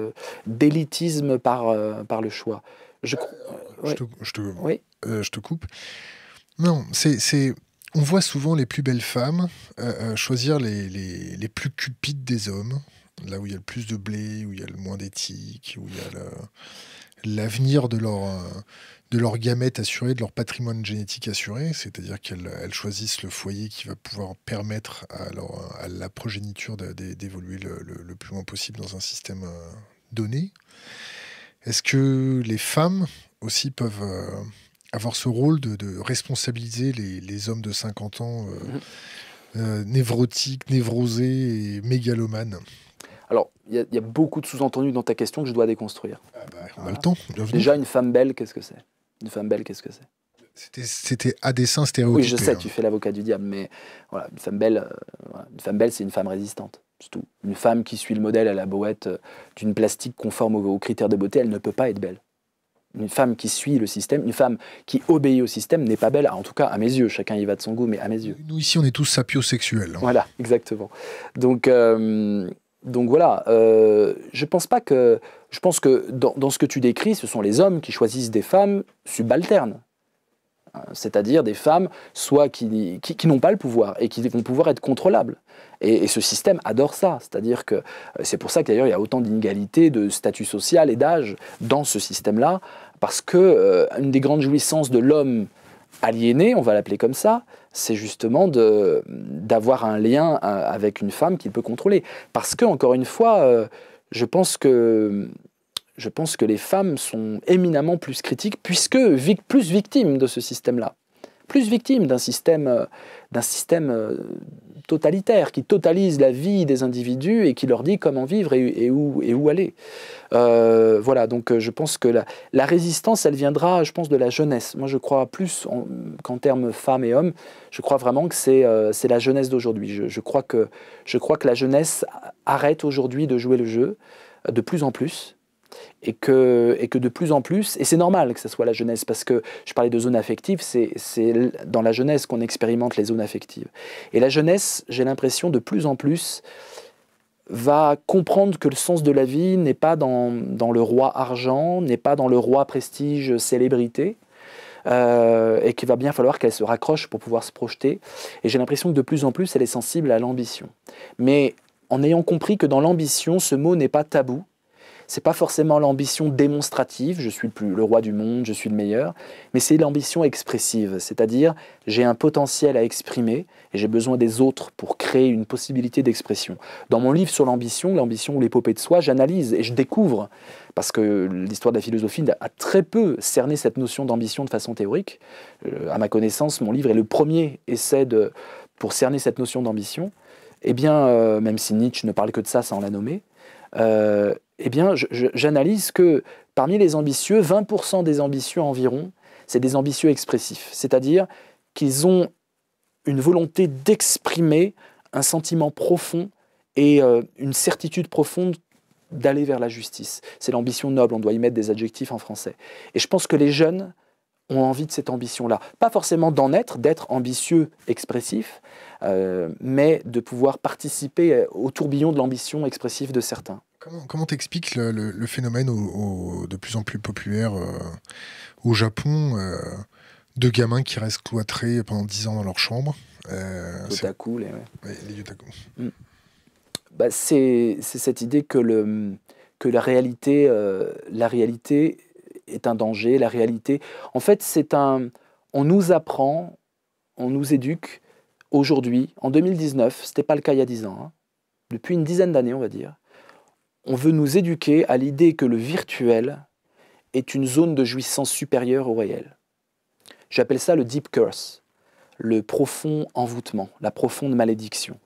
d'élitisme par le choix. Ouais. Oui. Je te coupe. Non, on voit souvent les plus belles femmes choisir les plus cupides des hommes, là où il y a le plus de blé, où il y a le moins d'éthique, où il y a l'avenir de leur gamète assuré, de leur patrimoine génétique assuré, c'est-à-dire qu'elles choisissent le foyer qui va pouvoir permettre à la progéniture d'évoluer le plus loin possible dans un système donné. Est-ce que les femmes aussi peuvent avoir ce rôle de responsabiliser les hommes de 50 ans névrotiques, névrosés et mégalomanes? Alors, il y a beaucoup de sous-entendus dans ta question que je dois déconstruire. On a le temps, bienvenue. Déjà, une femme belle, qu'est-ce que c'est? Une femme belle, qu'est-ce que c'est? C'était à dessein stéréotypé. Oui, je sais, tu fais l'avocat du diable, mais voilà, une femme belle, c'est une femme résistante, c'est tout. Une femme qui suit le modèle à la Boët d'une plastique conforme aux critères de beauté, elle ne peut pas être belle. Une femme qui suit le système, une femme qui obéit au système n'est pas belle, en tout cas à mes yeux, chacun y va de son goût, mais à mes yeux. Nous ici, on est tous sapiosexuels. Hein. Voilà, exactement. Donc voilà, je pense que dans ce que tu décris, ce sont les hommes qui choisissent des femmes subalternes. C'est-à-dire des femmes soit qui n'ont pas le pouvoir et qui vont pouvoir être contrôlables. Et ce système adore ça. C'est-à-dire que c'est pour ça que d'ailleurs il y a autant d'inégalités de statut social et d'âge dans ce système-là, parce que une des grandes jouissances de l'homme aliéné, on va l'appeler comme ça, c'est justement d'avoir un lien avec une femme qu'il peut contrôler. Parce que, encore une fois, je pense que les femmes sont éminemment plus critiques, puisque plus victimes de ce système-là. Plus victimes d'un système totalitaire, qui totalise la vie des individus et qui leur dit comment vivre et où aller. Voilà, donc je pense que la résistance, elle viendra, je pense, de la jeunesse. Moi, je crois plus qu'en termes femmes et hommes, je crois vraiment que c'est la jeunesse d'aujourd'hui. Je crois que la jeunesse arrête aujourd'hui de jouer le jeu, de plus en plus, et que de plus en plus, et c'est normal que ce soit la jeunesse, parce que je parlais de zones affectives, c'est dans la jeunesse qu'on expérimente les zones affectives. Et la jeunesse, j'ai l'impression, de plus en plus, va comprendre que le sens de la vie n'est pas dans le roi argent, n'est pas dans le roi prestige célébrité, et qu'il va bien falloir qu'elle se raccroche pour pouvoir se projeter. Et j'ai l'impression que de plus en plus, elle est sensible à l'ambition. Mais en ayant compris que dans l'ambition, ce mot n'est pas tabou, c'est pas forcément l'ambition démonstrative, je suis le roi du monde, je suis le meilleur, mais c'est l'ambition expressive, c'est-à-dire j'ai un potentiel à exprimer et j'ai besoin des autres pour créer une possibilité d'expression. Dans mon livre sur l'ambition ou l'épopée de soi, j'analyse et je découvre, parce que l'histoire de la philosophie a très peu cerné cette notion d'ambition de façon théorique. À ma connaissance, mon livre est le premier essai pour cerner cette notion d'ambition. Eh bien, même si Nietzsche ne parle que de ça sans la nommer, eh bien, j'analyse que parmi les ambitieux, 20% des ambitieux environ, c'est des ambitieux expressifs. C'est-à-dire qu'ils ont une volonté d'exprimer un sentiment profond et une certitude profonde d'aller vers la justice. C'est l'ambition noble, on doit y mettre des adjectifs en français. Et je pense que les jeunes ont envie de cette ambition-là. Pas forcément d'être ambitieux, expressif, mais de pouvoir participer au tourbillon de l'ambition expressive de certains. Comment t'expliques le phénomène de plus en plus populaire au Japon de gamins qui restent cloîtrés pendant 10 ans dans leur chambre Otaku, les otaku. C'est cette idée que la réalité est un danger. La réalité, en fait, on nous apprend, on nous éduque aujourd'hui, en 2019, ce n'était pas le cas il y a 10 ans, hein, depuis une dizaine d'années, on va dire, on veut nous éduquer à l'idée que le virtuel est une zone de jouissance supérieure au réel. J'appelle ça le deep curse, le profond envoûtement, la profonde malédiction.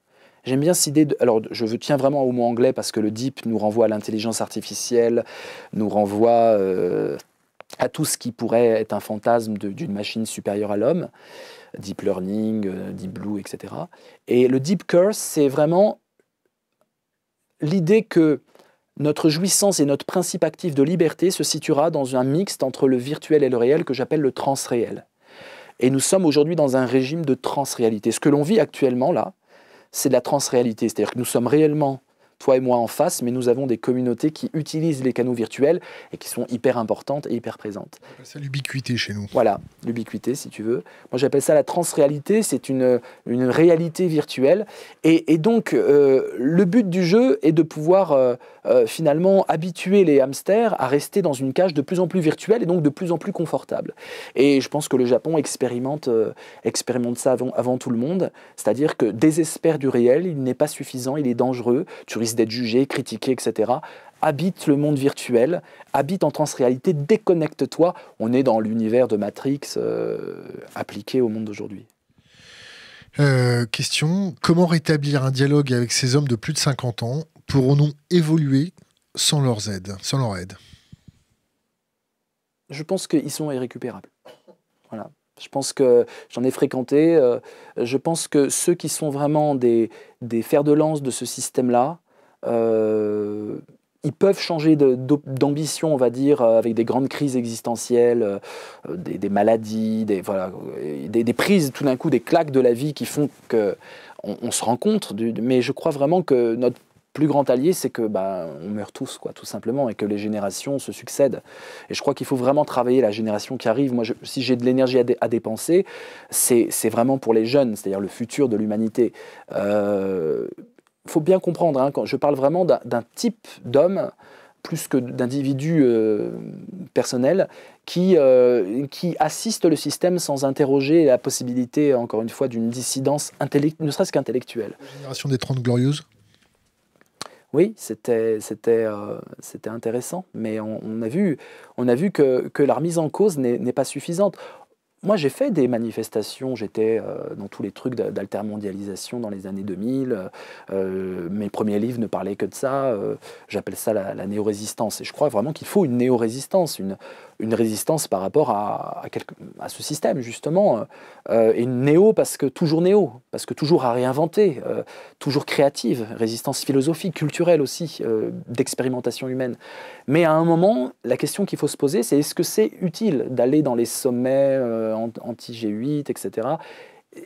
J'aime bien cette idée, alors je tiens vraiment au mot anglais parce que le deep nous renvoie à l'intelligence artificielle, nous renvoie à tout ce qui pourrait être un fantasme d'une machine supérieure à l'homme, deep learning, deep blue, etc. Et le deep curse, c'est vraiment l'idée que notre jouissance et notre principe actif de liberté se situera dans un mixte entre le virtuel et le réel que j'appelle le transréel. Et nous sommes aujourd'hui dans un régime de transréalité. Ce que l'on vit actuellement, là, c'est de la transréalité. C'est-à-dire que nous sommes réellement, toi et moi, en face, mais nous avons des communautés qui utilisent les canaux virtuels et qui sont hyper importantes et hyper présentes. C'est l'ubiquité chez nous. Voilà, l'ubiquité, si tu veux. Moi, j'appelle ça la transréalité. C'est une réalité virtuelle. Et donc, le but du jeu est de pouvoir finalement habituer les hamsters à rester dans une cage de plus en plus virtuelle et donc de plus en plus confortable. Et je pense que le Japon expérimente ça avant tout le monde. C'est-à-dire que désespère du réel, il n'est pas suffisant, il est dangereux. Tu risques d'être jugé, critiqué, etc. Habite le monde virtuel, habite en transréalité, déconnecte-toi. On est dans l'univers de Matrix appliqué au monde d'aujourd'hui. Question, comment rétablir un dialogue avec ces hommes de plus de 50 ans? Pourrons-nous évoluer sans leur aide? Je pense qu'ils sont irrécupérables. Voilà. Je pense que j'en ai fréquenté. Je pense que ceux qui sont vraiment des fers de lance de ce système-là, ils peuvent changer d'ambition, on va dire, avec des grandes crises existentielles, des maladies, des prises tout d'un coup, des claques de la vie qui font qu'on se rend compte. Mais je crois vraiment que notre plus grand allié, c'est que on meurt tous, quoi, tout simplement, et que les générations se succèdent. Et je crois qu'il faut vraiment travailler la génération qui arrive. Moi, si j'ai de l'énergie à dépenser, c'est vraiment pour les jeunes, c'est-à-dire le futur de l'humanité. Faut bien comprendre, hein, quand je parle vraiment d'un type d'homme, plus que d'individus personnels, qui assiste le système sans interroger la possibilité, encore une fois, d'une dissidence ne serait-ce qu'intellectuelle. La génération des 30 glorieuses. Oui, c'était intéressant, mais on a vu que la remise en cause n'est pas suffisante. Moi, j'ai fait des manifestations, j'étais dans tous les trucs d'altermondialisation dans les années 2000. Mes premiers livres ne parlaient que de ça. J'appelle ça la néo-résistance. Et je crois vraiment qu'il faut une néo-résistance, une résistance par rapport à ce système, justement. Et une néo parce que toujours à réinventer, toujours créative, résistance philosophique, culturelle aussi, d'expérimentation humaine. Mais à un moment, la question qu'il faut se poser, c'est est-ce que c'est utile d'aller dans les sommets anti-G8, etc.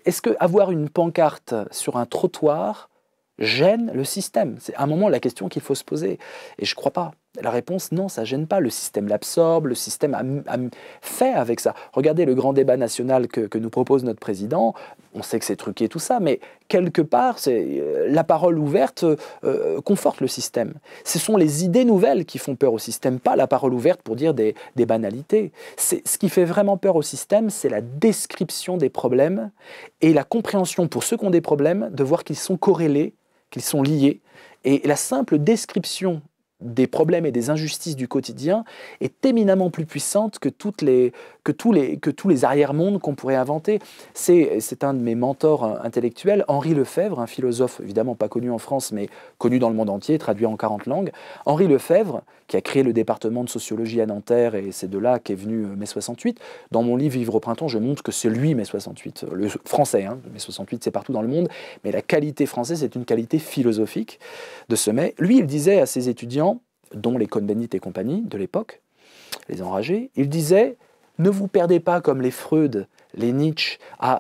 Est-ce qu'avoir une pancarte sur un trottoir gêne le système? C'est à un moment la question qu'il faut se poser. Et je ne crois pas. La réponse, non, ça ne gêne pas. Le système l'absorbe, le système a fait avec ça. Regardez le grand débat national que nous propose notre président. On sait que c'est truqué tout ça, mais quelque part, la parole ouverte conforte le système. Ce sont les idées nouvelles qui font peur au système, pas la parole ouverte pour dire des banalités. Ce qui fait vraiment peur au système, c'est la description des problèmes et la compréhension pour ceux qui ont des problèmes de voir qu'ils sont corrélés, qu'ils sont liés. Et la simple description des problèmes et des injustices du quotidien est éminemment plus puissante que tous les arrière-mondes qu'on pourrait inventer. C'est un de mes mentors intellectuels, Henri Lefebvre, un philosophe évidemment pas connu en France, mais connu dans le monde entier, traduit en 40 langues. Henri Lefebvre, qui a créé le département de sociologie à Nanterre, et c'est de là qu'est venu mai 68. Dans mon livre Vivre au printemps, je montre que c'est lui mai 68, le français, hein. Mai 68 c'est partout dans le monde, mais la qualité française c'est une qualité philosophique de ce mai. Lui, il disait à ses étudiants, dont les Cohn-Bendit et compagnie de l'époque, les enragés, il disait « Ne vous perdez pas comme les Freud, les Nietzsche,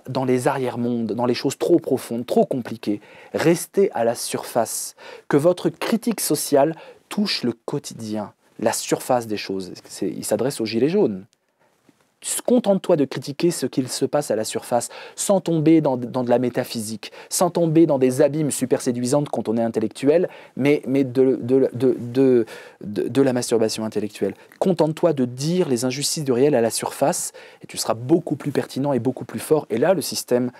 dans les arrière-mondes, dans les choses trop profondes, trop compliquées. Restez à la surface, que votre critique sociale touche le quotidien, la surface des choses. » Il s'adresse aux gilets jaunes. Contente-toi de critiquer ce qu'il se passe à la surface, sans tomber dans de la métaphysique, sans tomber dans des abîmes super séduisantes quand on est intellectuel, mais de la masturbation intellectuelle. Contente-toi de dire les injustices du réel à la surface, et tu seras beaucoup plus pertinent et beaucoup plus fort. Et là, le système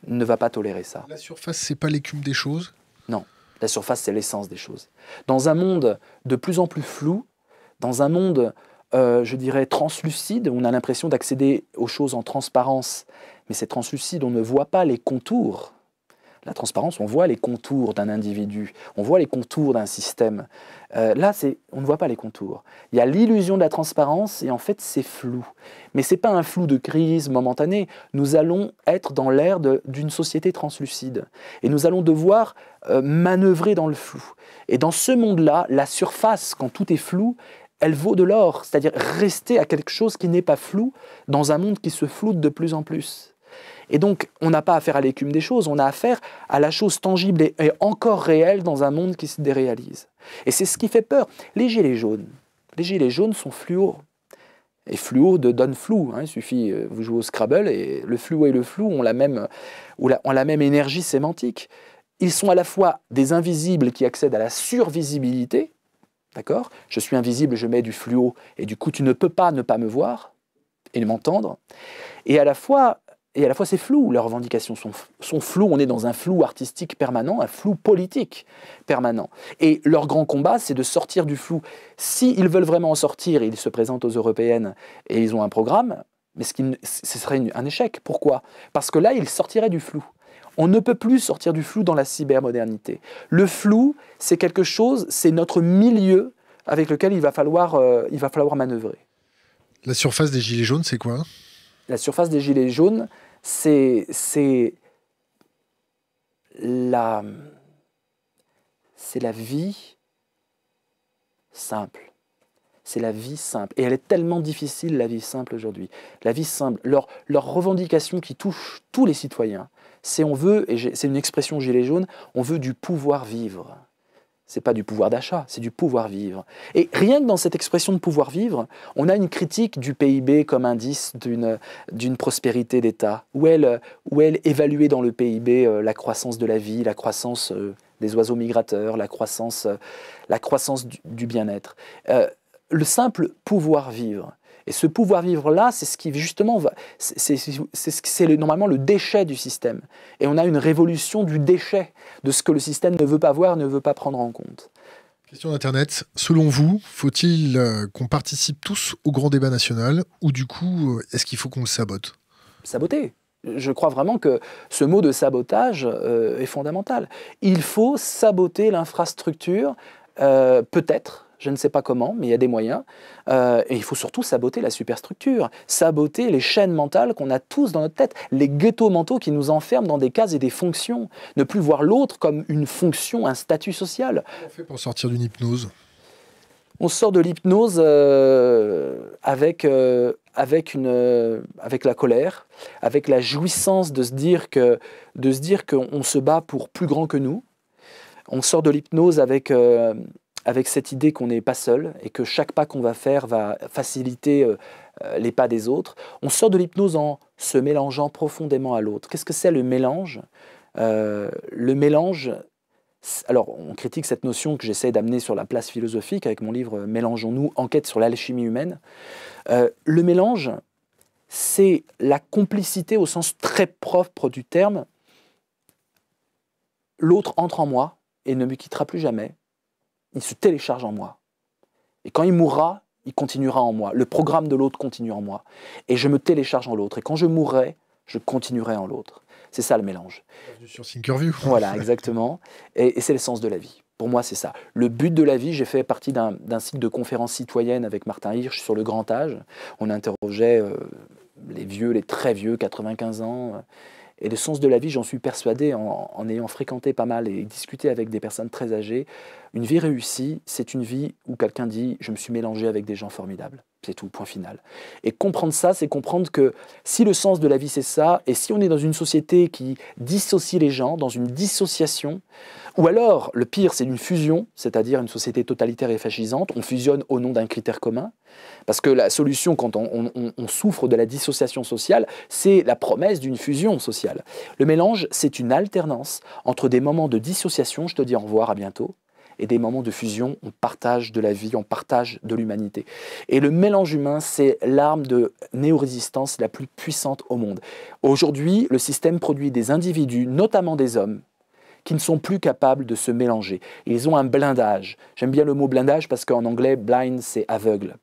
ne va pas tolérer ça. La surface, c'est pas l'écume des choses? Non, la surface, c'est l'essence des choses. Dans un monde de plus en plus flou, dans un monde... je dirais translucide, on a l'impression d'accéder aux choses en transparence, mais c'est translucide, on ne voit pas les contours. La transparence, on voit les contours d'un individu, on voit les contours d'un système. Là, on ne voit pas les contours. Il y a l'illusion de la transparence et en fait, c'est flou. Mais ce n'est pas un flou de crise momentanée. Nous allons être dans l'ère d'une société translucide. Et nous allons devoir manœuvrer dans le flou. Et dans ce monde-là, la surface, quand tout est flou, elle vaut de l'or, c'est-à-dire rester à quelque chose qui n'est pas flou dans un monde qui se floute de plus en plus. Et donc, on n'a pas affaire à l'écume des choses, on a affaire à la chose tangible et encore réelle dans un monde qui se déréalise. Et c'est ce qui fait peur. Les gilets jaunes sont fluo. Et fluo donne flou. Hein. Il suffit, vous jouez au Scrabble, et le fluo et le flou ont la même énergie sémantique. Ils sont à la fois des invisibles qui accèdent à la survisibilité. D'accord ? Je suis invisible, je mets du fluo, et du coup, tu ne peux pas ne pas me voir et m'entendre. Et à la fois, c'est flou. Leurs revendications sont floues. On est dans un flou artistique permanent, un flou politique permanent. Et leur grand combat, c'est de sortir du flou. S'ils veulent vraiment en sortir, ils se présentent aux européennes et ils ont un programme, mais ce serait un échec. Pourquoi ? Parce que là, ils sortiraient du flou. On ne peut plus sortir du flou dans la cybermodernité. Le flou, c'est quelque chose, c'est notre milieu avec lequel il va falloir manœuvrer. La surface des gilets jaunes, c'est quoi ? La surface des gilets jaunes, c'est la vie simple. C'est la vie simple. Et elle est tellement difficile, la vie simple, aujourd'hui. La vie simple, leur revendication qui touche tous les citoyens, c'est une expression gilet jaune, on veut du pouvoir vivre. C'est pas du pouvoir d'achat, c'est du pouvoir vivre. Et rien que dans cette expression de pouvoir vivre, on a une critique du PIB comme indice d'une prospérité d'État. Où elle évaluait dans le PIB la croissance de la vie, la croissance des oiseaux migrateurs, la croissance du bien-être. Le simple pouvoir vivre. Et ce pouvoir vivre-là, c'est ce qui justement c'est normalement le déchet du système. Et on a une révolution du déchet, de ce que le système ne veut pas voir, ne veut pas prendre en compte. Question d'Internet. Selon vous, faut-il qu'on participe tous au grand débat national ou du coup, est-ce qu'il faut qu'on le sabote ? Saboter. Je crois vraiment que ce mot de sabotage est fondamental. Il faut saboter l'infrastructure, peut-être. Je ne sais pas comment, mais il y a des moyens. Et il faut surtout saboter la superstructure, saboter les chaînes mentales qu'on a tous dans notre tête, les ghettos mentaux qui nous enferment dans des cases et des fonctions. Ne plus voir l'autre comme une fonction, un statut social. Comment on fait pour sortir d'une hypnose ? On sort de l'hypnose avec la colère, avec la jouissance de se dire qu'on se bat pour plus grand que nous. On sort de l'hypnose avec cette idée qu'on n'est pas seul et que chaque pas qu'on va faire va faciliter les pas des autres. On sort de l'hypnose en se mélangeant profondément à l'autre. Qu'est-ce que c'est le mélange ? Le mélange, alors on critique cette notion que j'essaie d'amener sur la place philosophique avec mon livre « Mélangeons-nous, enquête sur l'alchimie humaine ». Le mélange, c'est la complicité au sens très propre du terme. L'autre entre en moi et ne me quittera plus jamais. Il se télécharge en moi. Et quand il mourra, il continuera en moi. Le programme de l'autre continue en moi. Et je me télécharge en l'autre. Et quand je mourrai, je continuerai en l'autre. C'est ça le mélange. Sur Thinkerview. Voilà, exactement. Et c'est l'essence de la vie. Pour moi, c'est ça. Le but de la vie, j'ai fait partie d'un cycle de conférences citoyennes avec Martin Hirsch sur le grand âge. On interrogeait les vieux, les très vieux, 95 ans. Et le sens de la vie, j'en suis persuadé, en ayant fréquenté pas mal et discuté avec des personnes très âgées, une vie réussie, c'est une vie où quelqu'un dit « je me suis mélangé avec des gens formidables ». C'est tout, point final. Et comprendre ça, c'est comprendre que si le sens de la vie, c'est ça, et si on est dans une société qui dissocie les gens, dans une dissociation, ou alors, le pire, c'est une fusion, c'est-à-dire une société totalitaire et fascisante, on fusionne au nom d'un critère commun, parce que la solution, quand on souffre de la dissociation sociale, c'est la promesse d'une fusion sociale. Le mélange, c'est une alternance entre des moments de dissociation, je te dis au revoir, à bientôt, et des moments de fusion, on partage de la vie, on partage de l'humanité. Et le mélange humain, c'est l'arme de néo-résistance la plus puissante au monde. Aujourd'hui, le système produit des individus, notamment des hommes, qui ne sont plus capables de se mélanger. Ils ont un blindage. J'aime bien le mot blindage parce qu'en anglais, blind, c'est aveugle.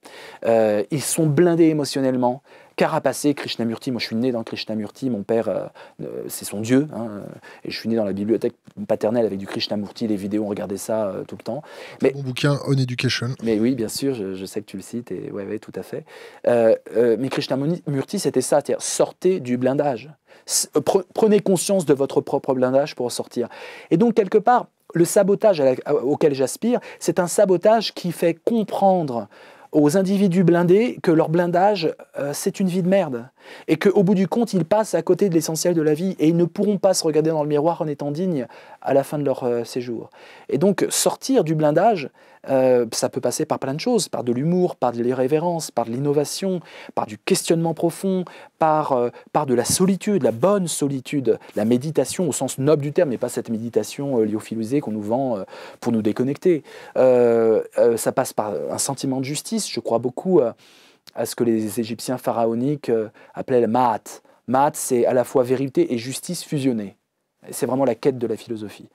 Ils sont blindés émotionnellement, carapacés. Krishnamurti, moi je suis né dans Krishnamurti, mon père, c'est son dieu, hein, et je suis né dans la bibliothèque paternelle avec du Krishnamurti, les vidéos, on regardait ça tout le temps. Mais, bon bouquin, On Education. Mais oui, bien sûr, je sais que tu le cites, et ouais, tout à fait. Mais Krishnamurti, c'était ça, c'est-à-dire sortez du blindage. Prenez conscience de votre propre blindage pour en sortir. Et donc, quelque part, le sabotage auquel j'aspire, c'est un sabotage qui fait comprendre aux individus blindés que leur blindage, c'est une vie de merde. Et qu'au bout du compte, ils passent à côté de l'essentiel de la vie et ils ne pourront pas se regarder dans le miroir en étant dignes à la fin de leur séjour. Et donc, sortir du blindage, ça peut passer par plein de choses, par de l'humour, par de l'irrévérence, par de l'innovation, par du questionnement profond, par de la solitude, la bonne solitude, la méditation au sens noble du terme, mais pas cette méditation lyophilisée qu'on nous vend pour nous déconnecter. Ça passe par un sentiment de justice. Je crois beaucoup à ce que les Égyptiens pharaoniques appelaient le Ma'at. Ma'at, c'est à la fois vérité et justice fusionnées. C'est vraiment la quête de la philosophie.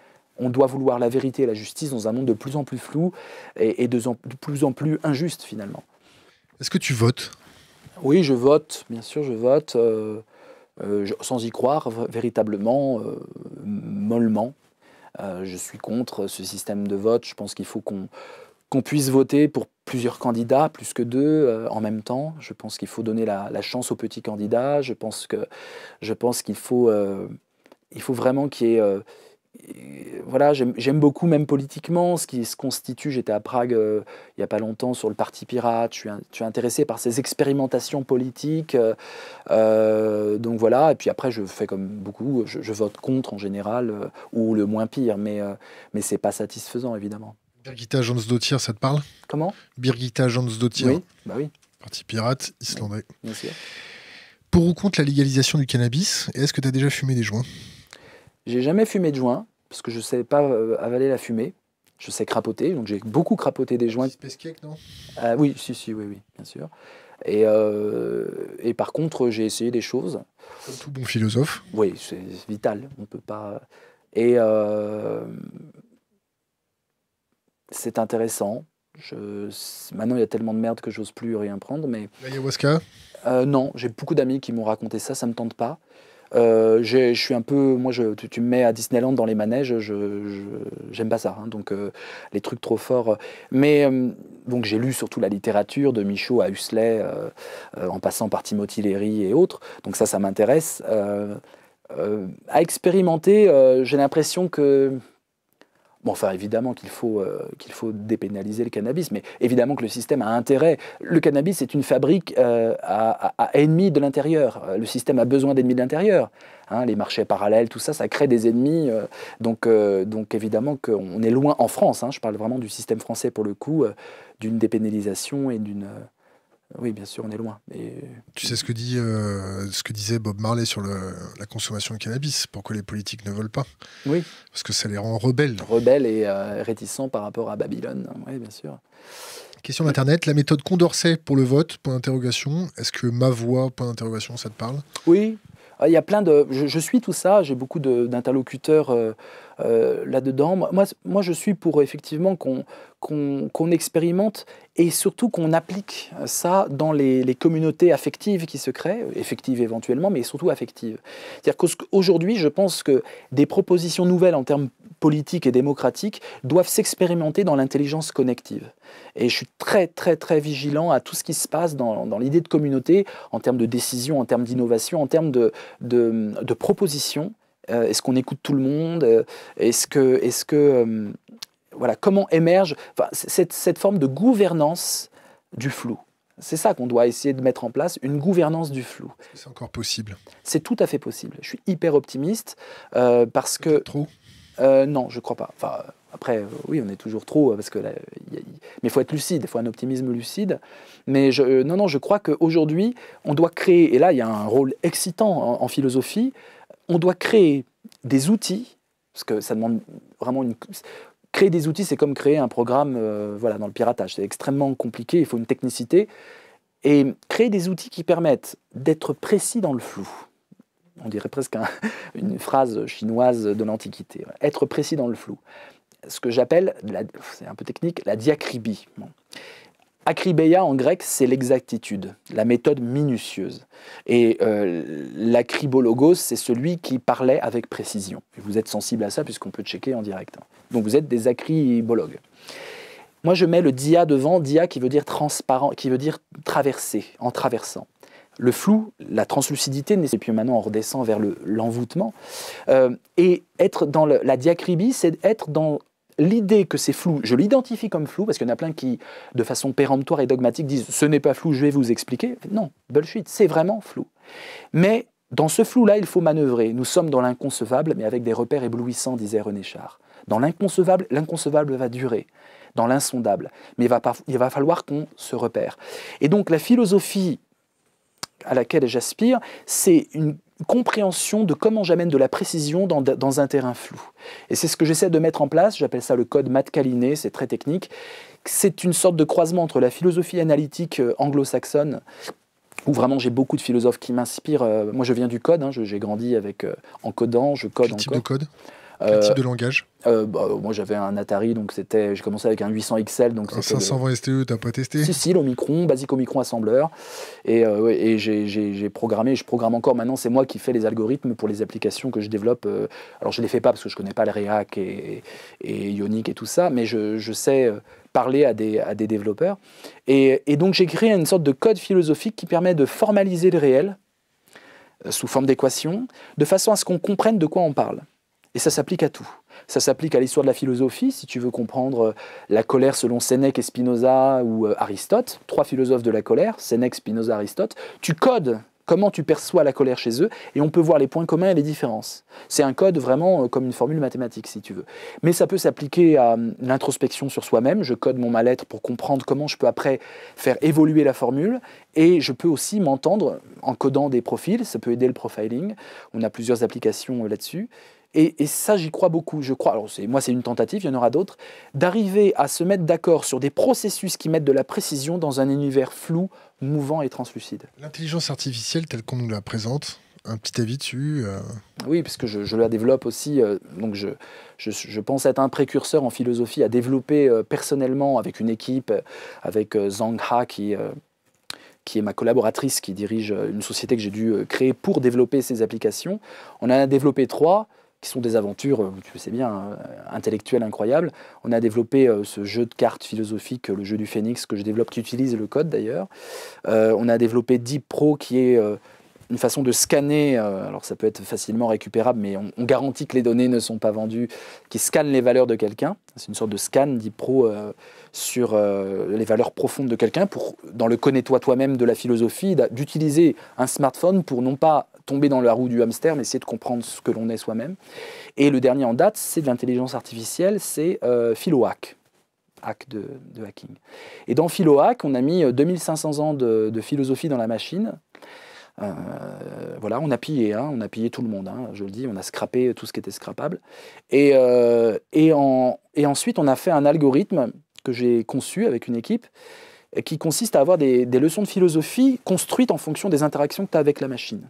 On doit vouloir la vérité et la justice dans un monde de plus en plus flou et de plus en plus injuste, finalement. Est-ce que tu votes ? Oui, je vote, bien sûr, je vote, sans y croire, véritablement, mollement. Je suis contre ce système de vote. Je pense qu'il faut qu'on puisse voter pour plusieurs candidats, plus que deux, en même temps. Je pense qu'il faut donner la chance aux petits candidats. Je pense qu'il faut vraiment qu'il y ait... voilà, j'aime beaucoup, même politiquement, ce qui se constitue. J'étais à Prague il n'y a pas longtemps sur le Parti Pirate. Je suis intéressé par ces expérimentations politiques. Donc voilà, et puis après, je fais comme beaucoup, je vote contre en général, ou le moins pire, mais ce n'est pas satisfaisant, évidemment. Birgitta Jonsdottir, ça te parle ? Comment ? Birgitta Jonsdottir. Oui, bah oui. Parti pirate islandais. Oui, bien sûr. Pour ou contre la légalisation du cannabis ? Et est-ce que tu as déjà fumé des joints ? J'ai jamais fumé de joint, parce que je ne sais pas avaler la fumée. Je sais crapoter, donc j'ai beaucoup crapoté des joints. Space cake, non ? Oui, oui, bien sûr. Et par contre, j'ai essayé des choses. Comme tout bon philosophe. Oui, c'est vital. On peut pas. Et c'est intéressant. Maintenant, il y a tellement de merde que j'ose plus rien prendre. Mais l'ayahuasca ? Non, j'ai beaucoup d'amis qui m'ont raconté ça. Ça me tente pas. Je suis un peu, moi, tu me mets à Disneyland dans les manèges, j'aime pas ça, hein, donc les trucs trop forts. Mais donc j'ai lu surtout la littérature de Michaud à Huxley, en passant par Timothy Leary et autres. Donc ça m'intéresse. À expérimenter, j'ai l'impression que bon, enfin, évidemment qu'il faut dépénaliser le cannabis, mais évidemment que le système a intérêt. Le cannabis est une fabrique à ennemis de l'intérieur. Le système a besoin d'ennemis de l'intérieur. Hein, les marchés parallèles, tout ça, ça crée des ennemis. Donc évidemment qu'on est loin en France, hein, je parle vraiment du système français pour le coup, d'une dépénalisation et d'une... Oui, bien sûr, on est loin. Mais... Tu sais ce que disait Bob Marley sur la consommation de cannabis, pourquoi les politiques ne veulent pas ? Oui. Parce que ça les rend rebelles. Rebelles et réticents par rapport à Babylone, oui, bien sûr. Question d'Internet, la méthode Condorcet pour le vote, point d'interrogation. Est-ce que Ma Voix, point d'interrogation, ça te parle ? Oui. Il y a plein de... Je suis tout ça, j'ai beaucoup d'interlocuteurs là-dedans. Moi, je suis pour effectivement qu'on expérimente et surtout qu'on applique ça dans les communautés affectives qui se créent, effectives éventuellement, mais surtout affectives. C'est-à-dire qu'aujourd'hui, je pense que des propositions nouvelles en termes politiques et démocratiques doivent s'expérimenter dans l'intelligence connective. Et je suis très, très, très vigilant à tout ce qui se passe dans l'idée de communauté, en termes de décision, en termes d'innovation, en termes de propositions. Est-ce qu'on écoute tout le monde? Voilà, comment émerge cette forme de gouvernance du flou? C'est ça qu'on doit essayer de mettre en place, une gouvernance du flou. C'est encore possible. C'est tout à fait possible. Je suis hyper optimiste parce que... Trop? Non, je crois pas. Enfin, après, oui, on est toujours trop, parce que mais il faut être lucide, il faut un optimisme lucide. Mais non, je crois qu'aujourd'hui, on doit créer, et là, il y a un rôle excitant en philosophie, on doit créer des outils, parce que ça demande vraiment Créer des outils, c'est comme créer un programme dans le piratage. C'est extrêmement compliqué, il faut une technicité. Et créer des outils qui permettent d'être précis dans le flou. On dirait presque une phrase chinoise de l'Antiquité. Être précis dans le flou. Ce que j'appelle, c'est un peu technique, la diacribie. Bon. Akribéia en grec, c'est l'exactitude, la méthode minutieuse. Et l'acribologos, c'est celui qui parlait avec précision. Et vous êtes sensible à ça puisqu'on peut checker en direct. Donc vous êtes des acribologues. Moi, je mets le dia devant, dia qui veut dire transparent, qui veut dire traverser, en traversant. Le flou, la translucidité, et puis maintenant on redescend vers l'envoûtement. Et être dans la diacribie, c'est être dans l'idée que c'est flou. Je l'identifie comme flou, parce qu'il y en a plein qui, de façon péremptoire et dogmatique, disent « ce n'est pas flou, je vais vous expliquer ». Non, bullshit, c'est vraiment flou. Mais dans ce flou-là, il faut manœuvrer. Nous sommes dans l'inconcevable, mais avec des repères éblouissants, disait René Char. Dans l'inconcevable, l'inconcevable va durer. Dans l'insondable. Mais il va falloir qu'on se repère. Et donc la philosophie à laquelle j'aspire, c'est une compréhension de comment j'amène de la précision dans un terrain flou. Et c'est ce que j'essaie de mettre en place, j'appelle ça le code Matt-Kaliné, c'est très technique. C'est une sorte de croisement entre la philosophie analytique anglo-saxonne, où vraiment j'ai beaucoup de philosophes qui m'inspirent. Moi je viens du code, j'ai grandi en codant, je code encore. Quel type de code? Quel type de langage? Moi j'avais un Atari, donc j'ai commencé avec un 800 XL. Donc un 520 STE, t'as pas testé? Si, l'Omicron, Basic Omicron assembleur. Et j'ai programmé, je programme encore maintenant, c'est moi qui fais les algorithmes pour les applications que je développe. Alors je les fais pas parce que je connais pas le React et Ionic et tout ça, mais je sais parler à des développeurs. Et donc j'ai créé une sorte de code philosophique qui permet de formaliser le réel sous forme d'équations, de façon à ce qu'on comprenne de quoi on parle. Et ça s'applique à tout. Ça s'applique à l'histoire de la philosophie, si tu veux comprendre la colère selon Sénèque et Spinoza ou Aristote, 3 philosophes de la colère, Sénèque, Spinoza, Aristote. Tu codes comment tu perçois la colère chez eux, et on peut voir les points communs et les différences. C'est un code vraiment comme une formule mathématique, si tu veux. Mais ça peut s'appliquer à l'introspection sur soi-même. Je code mon mal-être pour comprendre comment je peux après faire évoluer la formule, et je peux aussi m'entendre en codant des profils. Ça peut aider le profiling. On a plusieurs applications là-dessus. Et ça, j'y crois beaucoup. Je crois, alors moi c'est une tentative, il y en aura d'autres, d'arriver à se mettre d'accord sur des processus qui mettent de la précision dans un univers flou, mouvant et translucide. L'intelligence artificielle telle qu'on nous la présente, un petit avis dessus Oui, parce que je la développe aussi, donc je pense être un précurseur en philosophie à développer personnellement avec une équipe, avec Zhang Ha qui est ma collaboratrice, qui dirige une société que j'ai dû créer pour développer ces applications. On en a développé 3, qui sont des aventures, tu le sais bien, intellectuelles incroyables. On a développé ce jeu de cartes philosophique, le jeu du Phénix, que je développe, qui utilise le code d'ailleurs. On a développé Deep Pro, qui est une façon de scanner, alors ça peut être facilement récupérable, mais on garantit que les données ne sont pas vendues, qui scanne les valeurs de quelqu'un. C'est une sorte de scan Deep Pro sur les valeurs profondes de quelqu'un, pour, dans le connais-toi toi-même de la philosophie, d'utiliser un smartphone pour non pas tomber dans la roue du hamster, mais essayer de comprendre ce que l'on est soi-même. Et le dernier en date, c'est de l'intelligence artificielle, c'est PhiloHack, hack de hacking. Et dans PhiloHack, on a mis 2500 ans de philosophie dans la machine. Voilà, on a pillé tout le monde, je le dis, on a scrappé tout ce qui était scrapable. Et ensuite, on a fait un algorithme que j'ai conçu avec une équipe, qui consiste à avoir des leçons de philosophie construites en fonction des interactions que tu as avec la machine.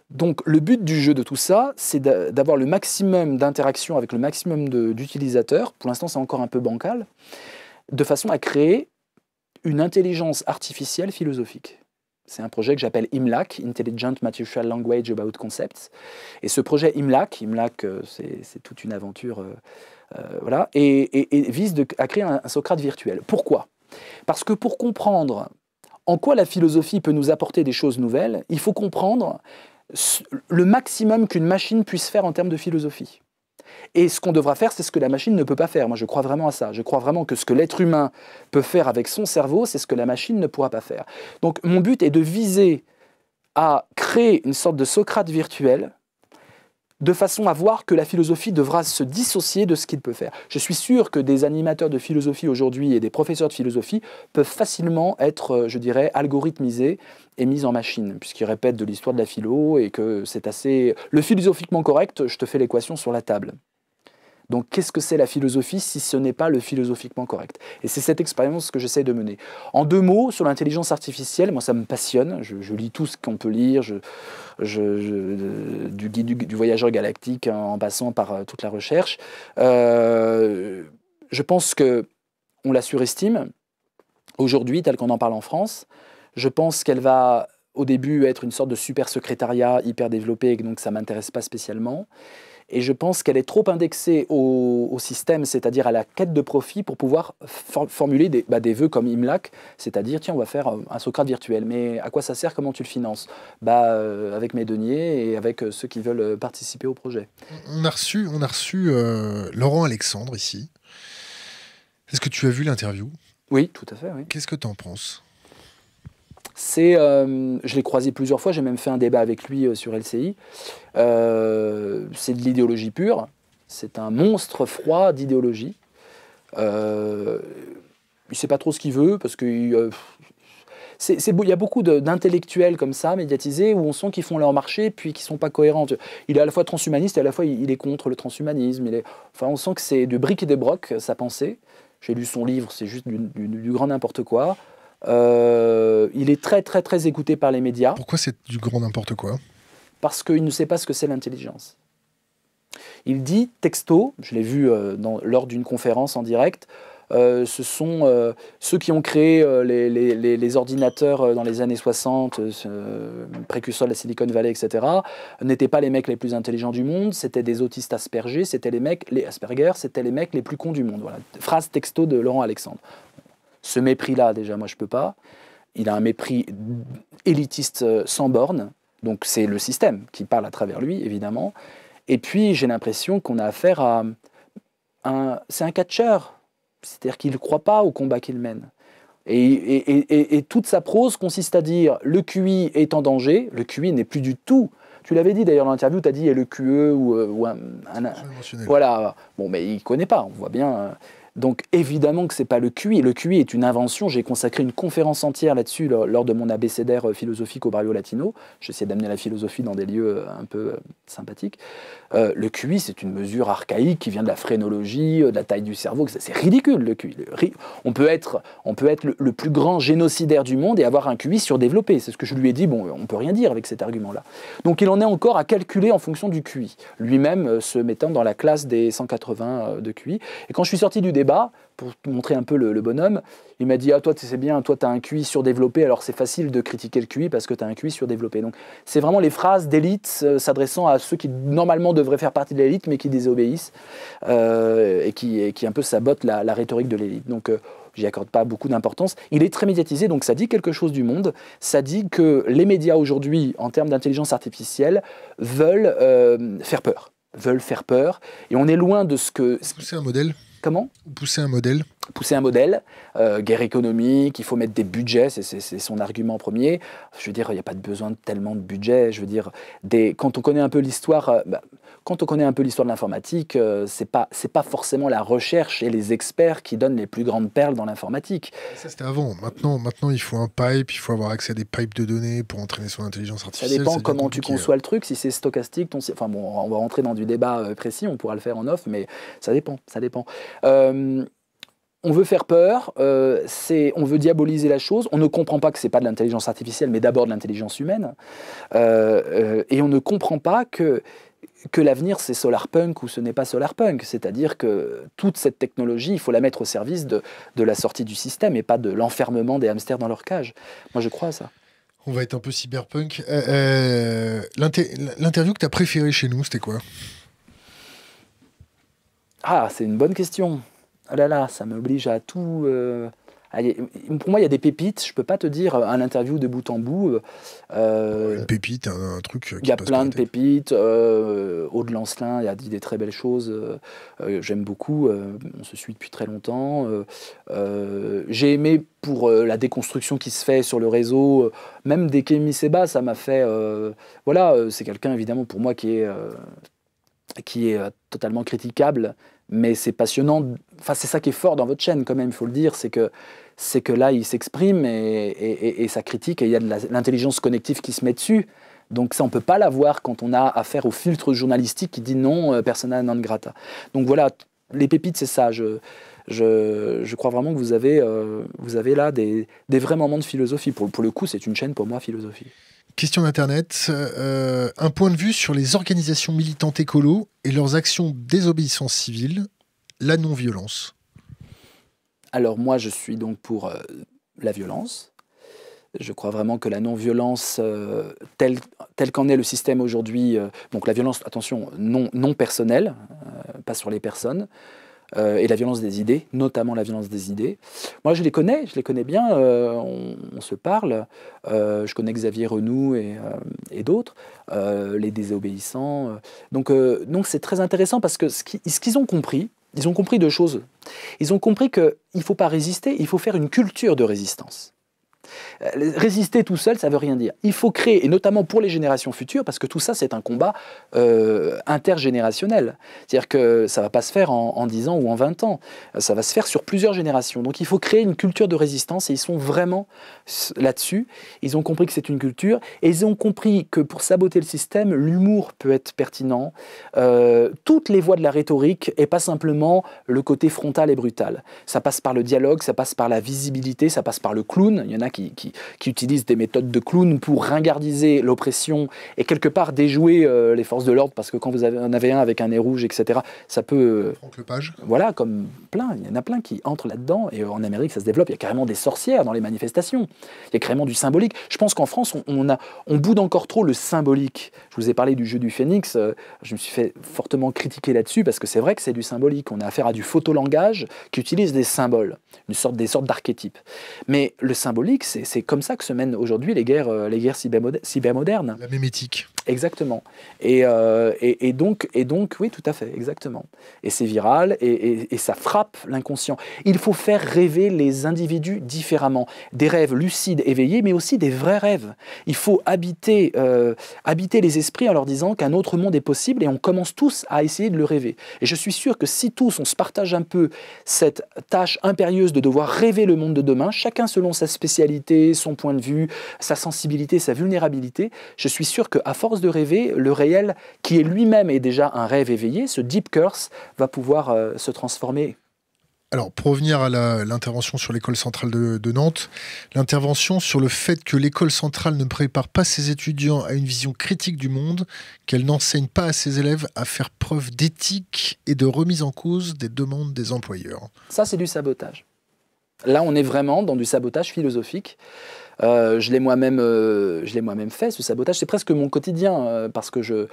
Donc le but du jeu de tout ça, c'est d'avoir le maximum d'interactions avec le maximum d'utilisateurs, pour l'instant c'est encore un peu bancal, de façon à créer une intelligence artificielle philosophique. C'est un projet que j'appelle IMLAC, Intelligent Material Language About Concepts. Et ce projet IMLAC c'est toute une aventure, voilà, et vise à créer un Socrate virtuel. Pourquoi? Parce que pour comprendre en quoi la philosophie peut nous apporter des choses nouvelles, il faut comprendre le maximum qu'une machine puisse faire en termes de philosophie. Et ce qu'on devra faire, c'est ce que la machine ne peut pas faire. Moi, je crois vraiment à ça. Je crois vraiment que ce que l'être humain peut faire avec son cerveau, c'est ce que la machine ne pourra pas faire. Donc, mon but est de viser à créer une sorte de Socrate virtuel, de façon à voir que la philosophie devra se dissocier de ce qu'il peut faire. Je suis sûr que des animateurs de philosophie aujourd'hui et des professeurs de philosophie peuvent facilement être, je dirais, algorithmisés et mis en machine, puisqu'ils répètent de l'histoire de la philo et que c'est assez... Le philosophiquement correct, je te fais l'équation sur la table. Donc, qu'est-ce que c'est la philosophie si ce n'est pas le philosophiquement correct? Et c'est cette expérience que j'essaie de mener. En 2 mots, sur l'intelligence artificielle, moi, ça me passionne. Je lis tout ce qu'on peut lire, du guide du voyageur galactique en passant par toute la recherche. Je pense qu'on la surestime. Aujourd'hui, tel qu'on en parle en France, je pense qu'elle va, au début, être une sorte de super secrétariat hyper développé, donc ça ne m'intéresse pas spécialement. Et je pense qu'elle est trop indexée au système, c'est-à-dire à la quête de profit, pour pouvoir formuler des vœux comme IMLAC, c'est-à-dire, tiens, on va faire un Socrate virtuel. Mais à quoi ça sert? Comment tu le finances? Avec mes deniers et avec ceux qui veulent participer au projet. On a reçu Laurent Alexandre ici. Est-ce que tu as vu l'interview? Oui, tout à fait. Oui. Qu'est-ce que tu en penses? Je l'ai croisé plusieurs fois, j'ai même fait un débat avec lui sur LCI. C'est de l'idéologie pure, c'est un monstre froid d'idéologie. Il ne sait pas trop ce qu'il veut, parce que il y a beaucoup d'intellectuels comme ça, médiatisés, où on sent qu'ils font leur marché, puis qu'ils ne sont pas cohérents. Il est à la fois transhumaniste et à la fois il est contre le transhumanisme. On sent que c'est du bric et des brocs, sa pensée. J'ai lu son livre, c'est juste du grand n'importe quoi. Il est très très très écouté par les médias. Pourquoi c'est du grand n'importe quoi? Parce qu'il ne sait pas ce que c'est l'intelligence. Il dit texto, je l'ai vu lors d'une conférence en direct, ce sont ceux qui ont créé les ordinateurs dans les années 60, précurseurs de la Silicon Valley, etc., n'étaient pas les mecs les plus intelligents du monde, c'était des autistes Asperger, c'était les mecs les plus cons du monde. Voilà. Phrase texto de Laurent Alexandre. Ce mépris-là, déjà, moi, je ne peux pas. Il a un mépris élitiste sans borne. Donc, c'est le système qui parle à travers lui, évidemment. Et puis, j'ai l'impression qu'on a affaire à c'est un catcheur. C'est-à-dire qu'il ne croit pas au combat qu'il mène. Et toute sa prose consiste à dire le QI est en danger. Le QI n'est plus du tout... Tu l'avais dit d'ailleurs dans l'interview, tu as dit le QE ou un voilà. Bon, mais il ne connaît pas, on voit bien... Donc évidemment que ce n'est pas le QI. Le QI est une invention. J'ai consacré une conférence entière là-dessus lors de mon abécédaire philosophique au Barrio Latino. J'essaie d'amener la philosophie dans des lieux un peu sympathiques. Le QI, c'est une mesure archaïque qui vient de la phrénologie, de la taille du cerveau. C'est ridicule, le QI. On peut être le plus grand génocidaire du monde et avoir un QI surdéveloppé. C'est ce que je lui ai dit. Bon, on ne peut rien dire avec cet argument-là. Donc il en est encore à calculer en fonction du QI. Lui-même se mettant dans la classe des 180 de QI. Et quand je suis sorti du débat, pour montrer un peu le bonhomme, il m'a dit « Ah, toi, c'est bien, toi, tu as un QI surdéveloppé, alors c'est facile de critiquer le QI parce que tu as un QI surdéveloppé. » Donc, c'est vraiment les phrases d'élite s'adressant à ceux qui, normalement, devraient faire partie de l'élite, mais qui désobéissent et qui un peu sabotent la rhétorique de l'élite. Donc, j'y accorde pas beaucoup d'importance. Il est très médiatisé, donc ça dit quelque chose du monde. Ça dit que les médias, aujourd'hui, en termes d'intelligence artificielle, veulent faire peur. Et on est loin de ce que... Pousser un modèle. Comment? Pousser un modèle. Pousser un modèle, guerre économique, il faut mettre des budgets, c'est son argument premier. Je veux dire, il n'y a pas besoin de tellement de budget. Je veux dire, quand on connaît un peu l'histoire, de l'informatique, c'est pas forcément la recherche et les experts qui donnent les plus grandes perles dans l'informatique. Ça, c'était avant. Maintenant, il faut un pipe, il faut avoir accès à des pipes de données pour entraîner son intelligence artificielle. Ça dépend comment tu conçois le truc, si c'est stochastique. Enfin bon, on va rentrer dans du débat précis, on pourra le faire en off, mais ça dépend. on veut faire peur, on veut diaboliser la chose, on ne comprend pas que ce n'est pas de l'intelligence artificielle, mais d'abord de l'intelligence humaine, et on ne comprend pas que l'avenir c'est solarpunk ou ce n'est pas solarpunk, c'est-à-dire que toute cette technologie, il faut la mettre au service de la sortie du système et pas de l'enfermement des hamsters dans leur cage. Moi je crois à ça. On va être un peu cyberpunk. L'interview que tu as préférée chez nous, c'était quoi? Ah, c'est une bonne question. Oh là là, ça m'oblige à tout... Pour moi, il y a des pépites. Je ne peux pas te dire un interview de bout en bout. Une pépite, un truc. Il y a plein de pépites. Aude Lancelin, il a dit des très belles choses. J'aime beaucoup. On se suit depuis très longtemps. J'ai aimé pour la déconstruction qui se fait sur le réseau. Même des Kémy Séba, ça m'a fait... voilà, c'est quelqu'un, évidemment, pour moi, qui est totalement critiquable. Mais c'est passionnant. Enfin, c'est ça qui est fort dans votre chaîne, quand même, il faut le dire. C'est que là, il s'exprime et ça critique, et il y a de l'intelligence connective qui se met dessus. Donc ça, on ne peut pas l'avoir quand on a affaire au filtre journalistique qui dit non, persona non grata. Donc voilà, les pépites, c'est ça. Je crois vraiment que vous avez là des vrais moments de philosophie. Pour le coup, c'est une chaîne, pour moi, philosophie. Question d'Internet. Un point de vue sur les organisations militantes écolo et leurs actions de désobéissance civile, la non-violence. Alors moi, je suis donc pour la violence. Je crois vraiment que la non-violence, telle qu'en est le système aujourd'hui, donc la violence, attention, non personnelle, pas sur les personnes, et la violence des idées, notamment la violence des idées. Moi, je les connais bien, on se parle. Je connais Xavier Renoux et d'autres, les désobéissants. Donc c'est très intéressant parce que ce qu'ils ont compris, ils ont compris deux choses. Ils ont compris qu'il ne faut pas résister, il faut faire une culture de résistance. Résister tout seul, ça ne veut rien dire. Il faut créer, et notamment pour les générations futures, parce que tout ça, c'est un combat intergénérationnel. C'est-à-dire que ça ne va pas se faire en 10 ans ou en 20 ans. Ça va se faire sur plusieurs générations. Donc il faut créer une culture de résistance, et ils sont vraiment là-dessus. Ils ont compris que c'est une culture, et ils ont compris que pour saboter le système, l'humour peut être pertinent. Toutes les voies de la rhétorique, et pas simplement le côté frontal et brutal. Ça passe par le dialogue, ça passe par la visibilité, ça passe par le clown. Il y en a qui utilisent des méthodes de clown pour ringardiser l'oppression et quelque part déjouer les forces de l'ordre, parce que quand vous en avez un avec un nez rouge, etc., ça peut... Franck Lepage. Voilà, comme plein. Il y en a plein qui entrent là-dedans, et en Amérique, ça se développe. Il y a carrément des sorcières dans les manifestations. Il y a carrément du symbolique. Je pense qu'en France, on boude encore trop le symbolique. Je vous ai parlé du jeu du Phénix. Je me suis fait fortement critiquer là-dessus, parce que c'est vrai que c'est du symbolique. On a affaire à du photolangage qui utilise des symboles, des sortes d'archétypes. Mais le symbolique, c'est comme ça que se mènent aujourd'hui les guerres cybermodernes. La mémétique. Exactement. Et donc, oui, tout à fait, exactement. Et c'est viral, et ça frappe l'inconscient. Il faut faire rêver les individus différemment. Des rêves lucides, éveillés, mais aussi des vrais rêves. Il faut habiter les esprits en leur disant qu'un autre monde est possible, et on commence tous à essayer de le rêver. Et je suis sûr que si tous, on se partage un peu cette tâche impérieuse de devoir rêver le monde de demain, chacun selon sa spécialité, son point de vue, sa sensibilité, sa vulnérabilité, je suis sûr qu'à force de rêver, le réel, qui est lui-même est déjà un rêve éveillé, ce deep curse, va pouvoir se transformer. Alors, pour revenir à l'intervention sur l'école centrale de Nantes, l'intervention sur le fait que l'école centrale ne prépare pas ses étudiants à une vision critique du monde, qu'elle n'enseigne pas à ses élèves à faire preuve d'éthique et de remise en cause des demandes des employeurs. Ça, c'est du sabotage. Là, on est vraiment dans du sabotage philosophique. Je l'ai moi-même fait, ce sabotage. C'est presque mon quotidien, parce que je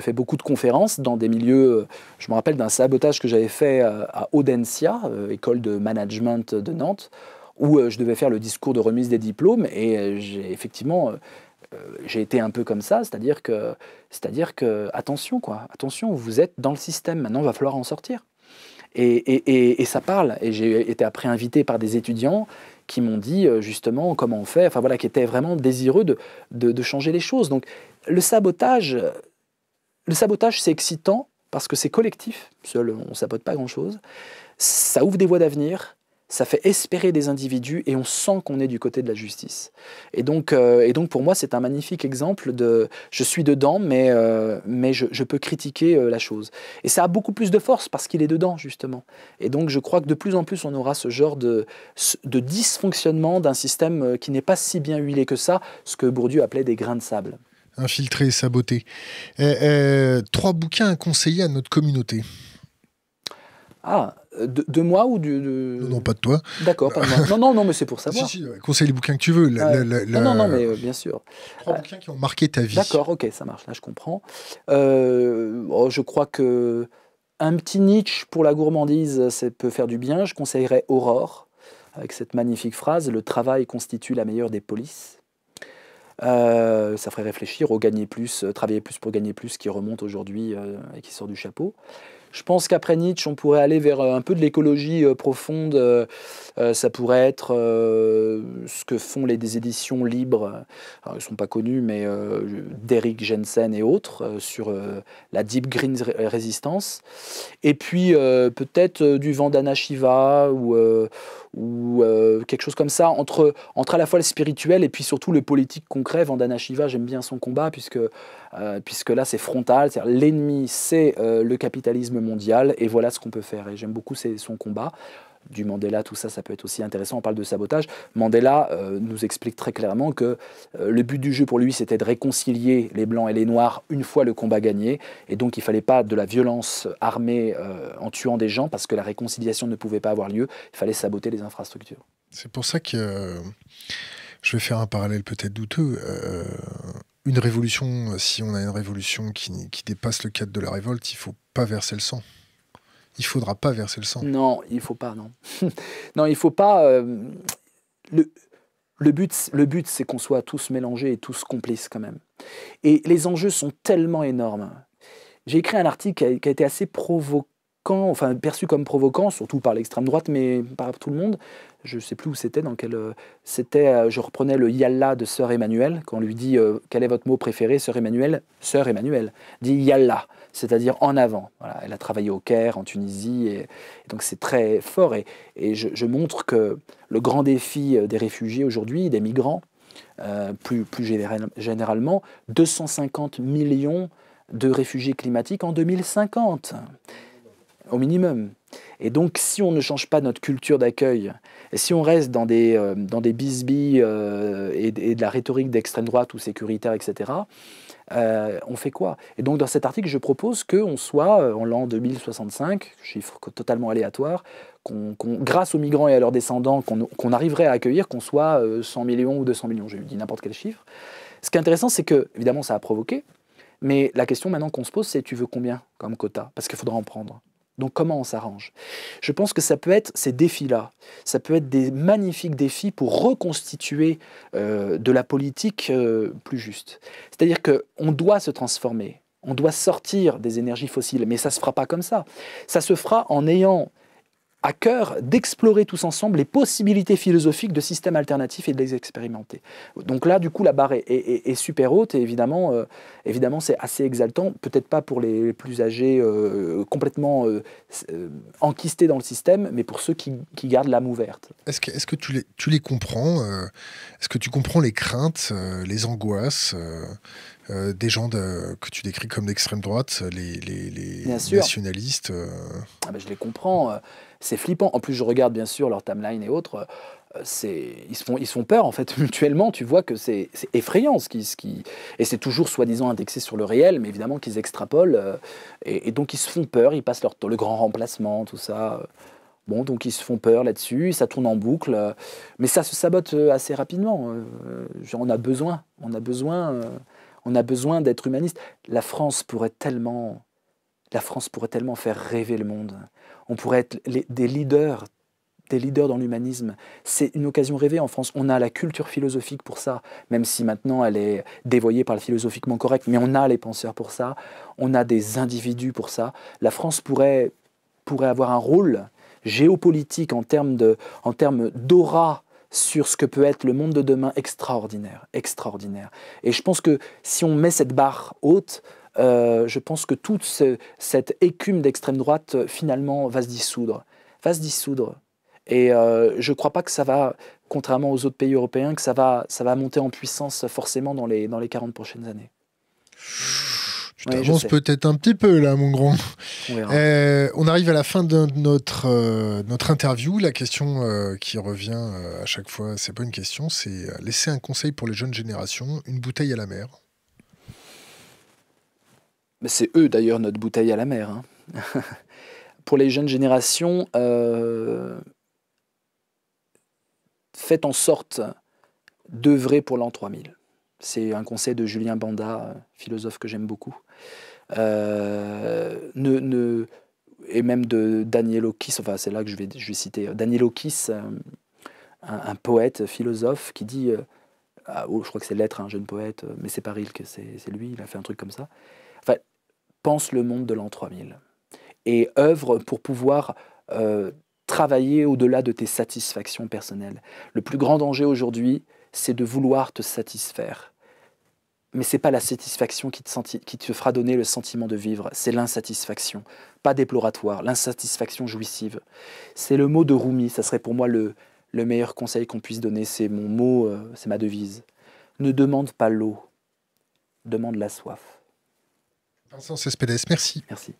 fais beaucoup de conférences dans des milieux... je me rappelle d'un sabotage que j'avais fait à Audencia, école de management de Nantes, où je devais faire le discours de remise des diplômes, et j'ai été un peu comme ça, c'est-à-dire que attention, vous êtes dans le système, maintenant il va falloir en sortir. Et ça parle, et j'ai été après invité par des étudiants qui m'ont dit justement comment on fait, enfin voilà, qui étaient vraiment désireux de changer les choses. Donc le sabotage c'est excitant parce que c'est collectif, seul on ne sabote pas grand-chose, ça ouvre des voies d'avenir, ça fait espérer des individus et on sent qu'on est du côté de la justice. Et donc pour moi, c'est un magnifique exemple de je suis dedans, mais je peux critiquer la chose. Et ça a beaucoup plus de force parce qu'il est dedans, justement. Et donc je crois que de plus en plus, on aura ce genre de dysfonctionnement d'un système qui n'est pas si bien huilé que ça, ce que Bourdieu appelait des grains de sable. Infiltré et saboté. 3 bouquins à conseiller à notre communauté. Ah, de moi ou Non, pas de toi. D'accord, pas de moi. Non, mais c'est pour savoir. Si, conseille les bouquins que tu veux. Non, mais bien sûr. 3 bouquins qui ont marqué ta vie. D'accord, ok, ça marche, là je comprends. Je crois que un petit Nietzsche pour la gourmandise, ça peut faire du bien. Je conseillerais Aurore, avec cette magnifique phrase « Le travail constitue la meilleure des polices ». Ça ferait réfléchir au gagner plus, travailler plus pour gagner plus, qui remonte aujourd'hui et qui sort du chapeau. Je pense qu'après Nietzsche, on pourrait aller vers un peu de l'écologie profonde. Ça pourrait être ce que font des éditions libres. Alors, ils ne sont pas connus, mais d'Eric Jensen et autres, sur la Deep Green Resistance. Et puis peut-être du Vandana Shiva ou quelque chose comme ça, entre à la fois le spirituel et puis surtout le politique concret. Vandana Shiva, j'aime bien son combat, puisque là c'est frontal, c'est-à-dire l'ennemi c'est le capitalisme mondial, et voilà ce qu'on peut faire. Et j'aime beaucoup son combat. Du Mandela, tout ça, ça peut être aussi intéressant. On parle de sabotage. Mandela nous explique très clairement que le but du jeu pour lui, c'était de réconcilier les Blancs et les Noirs une fois le combat gagné. Et donc, il ne fallait pas de la violence armée en tuant des gens, parce que la réconciliation ne pouvait pas avoir lieu. Il fallait saboter les infrastructures. C'est pour ça que je vais faire un parallèle peut-être douteux. Une révolution, si on a une révolution qui dépasse le cadre de la révolte, il ne faut pas verser le sang. Il faudra pas verser le sang. Non, il faut pas, non. Non, il faut pas. Le but, c'est qu'on soit tous mélangés et tous complices quand même. Et les enjeux sont tellement énormes. J'ai écrit un article qui a été assez provoquant, enfin perçu comme provoquant, surtout par l'extrême droite, mais par tout le monde. Je ne sais plus où c'était, dans quel... je reprenais le Yallah de Sœur Emmanuel, quand on lui dit quel est votre mot préféré, Sœur Emmanuel dit Yallah, c'est-à-dire en avant. Voilà, elle a travaillé au Caire, en Tunisie, et donc c'est très fort. Et je montre que le grand défi des réfugiés aujourd'hui, des migrants, plus généralement, 250 millions de réfugiés climatiques en 2050, au minimum. Et donc, si on ne change pas notre culture d'accueil, et si on reste dans des bisbilles et de la rhétorique d'extrême droite ou sécuritaire, etc., on fait quoi? Et donc, dans cet article, je propose qu'on soit, en l'an 2065, chiffre totalement aléatoire, grâce aux migrants et à leurs descendants, qu'on arriverait à accueillir, qu'on soit 100 millions ou 200 millions. J'ai dit n'importe quel chiffre. Ce qui est intéressant, c'est que, évidemment, ça a provoqué, mais la question maintenant qu'on se pose, c'est tu veux combien comme quota? Parce qu'il faudra en prendre. Donc comment on s'arrange? Je pense que ça peut être ces défis-là, ça peut être des magnifiques défis pour reconstituer de la politique plus juste. C'est-à-dire qu'on doit se transformer, on doit sortir des énergies fossiles, mais ça ne se fera pas comme ça. Ça se fera en ayant à cœur d'explorer tous ensemble les possibilités philosophiques de systèmes alternatifs et de les expérimenter. Donc là, du coup, la barre est super haute et évidemment c'est assez exaltant, peut-être pas pour les plus âgés complètement enquistés dans le système, mais pour ceux qui gardent l'âme ouverte. Est-ce que tu les comprends Est-ce que tu comprends les craintes, les angoisses des gens que tu décris comme d'extrême droite, les nationalistes Je les comprends. C'est flippant. En plus, je regarde bien sûr leur timeline et autres. Ils se font peur en fait mutuellement. Tu vois que c'est effrayant et c'est toujours soi-disant indexé sur le réel, mais évidemment qu'ils extrapolent et donc ils se font peur. Ils passent le grand remplacement, tout ça. Bon, donc ils se font peur là-dessus. Ça tourne en boucle, mais ça se sabote assez rapidement. On a besoin d'être humaniste. La France pourrait tellement faire rêver le monde. On pourrait être des leaders dans l'humanisme. C'est une occasion rêvée en France. On a la culture philosophique pour ça, même si maintenant elle est dévoyée par le philosophiquement correct, mais on a les penseurs pour ça, on a des individus pour ça. La France pourrait avoir un rôle géopolitique en termes d'aura sur ce que peut être le monde de demain extraordinaire. Et je pense que si on met cette barre haute, je pense que toute cette écume d'extrême droite, finalement, va se dissoudre. Et je ne crois pas que ça va, contrairement aux autres pays européens, que ça va monter en puissance forcément dans les 40 prochaines années. Tu t'avances peut-être un petit peu là, mon grand. On arrive à la fin de notre interview. La question qui revient à chaque fois, c'est pas une question, c'est laisser un conseil pour les jeunes générations, une bouteille à la mer. Mais c'est eux d'ailleurs notre bouteille à la mer. Hein. Pour les jeunes générations, faites en sorte d'œuvrer pour l'an 3000. C'est un conseil de Julien Banda, philosophe que j'aime beaucoup. Et même de Danielokis, enfin c'est là que je vais citer Danielokis, un poète, philosophe, qui dit, je crois que c'est L'Être, un jeune poète, mais c'est pas Rilke, c'est lui, il a fait un truc comme ça. Enfin, pense le monde de l'an 3000 et œuvre pour pouvoir travailler au-delà de tes satisfactions personnelles. Le plus grand danger aujourd'hui, c'est de vouloir te satisfaire. Mais ce n'est pas la satisfaction qui te fera donner le sentiment de vivre, c'est l'insatisfaction, pas déploratoire, l'insatisfaction jouissive. C'est le mot de Rumi, ça serait pour moi le meilleur conseil qu'on puisse donner, c'est mon mot, c'est ma devise. Ne demande pas l'eau, demande la soif. Vincent Cespedes, merci. Merci.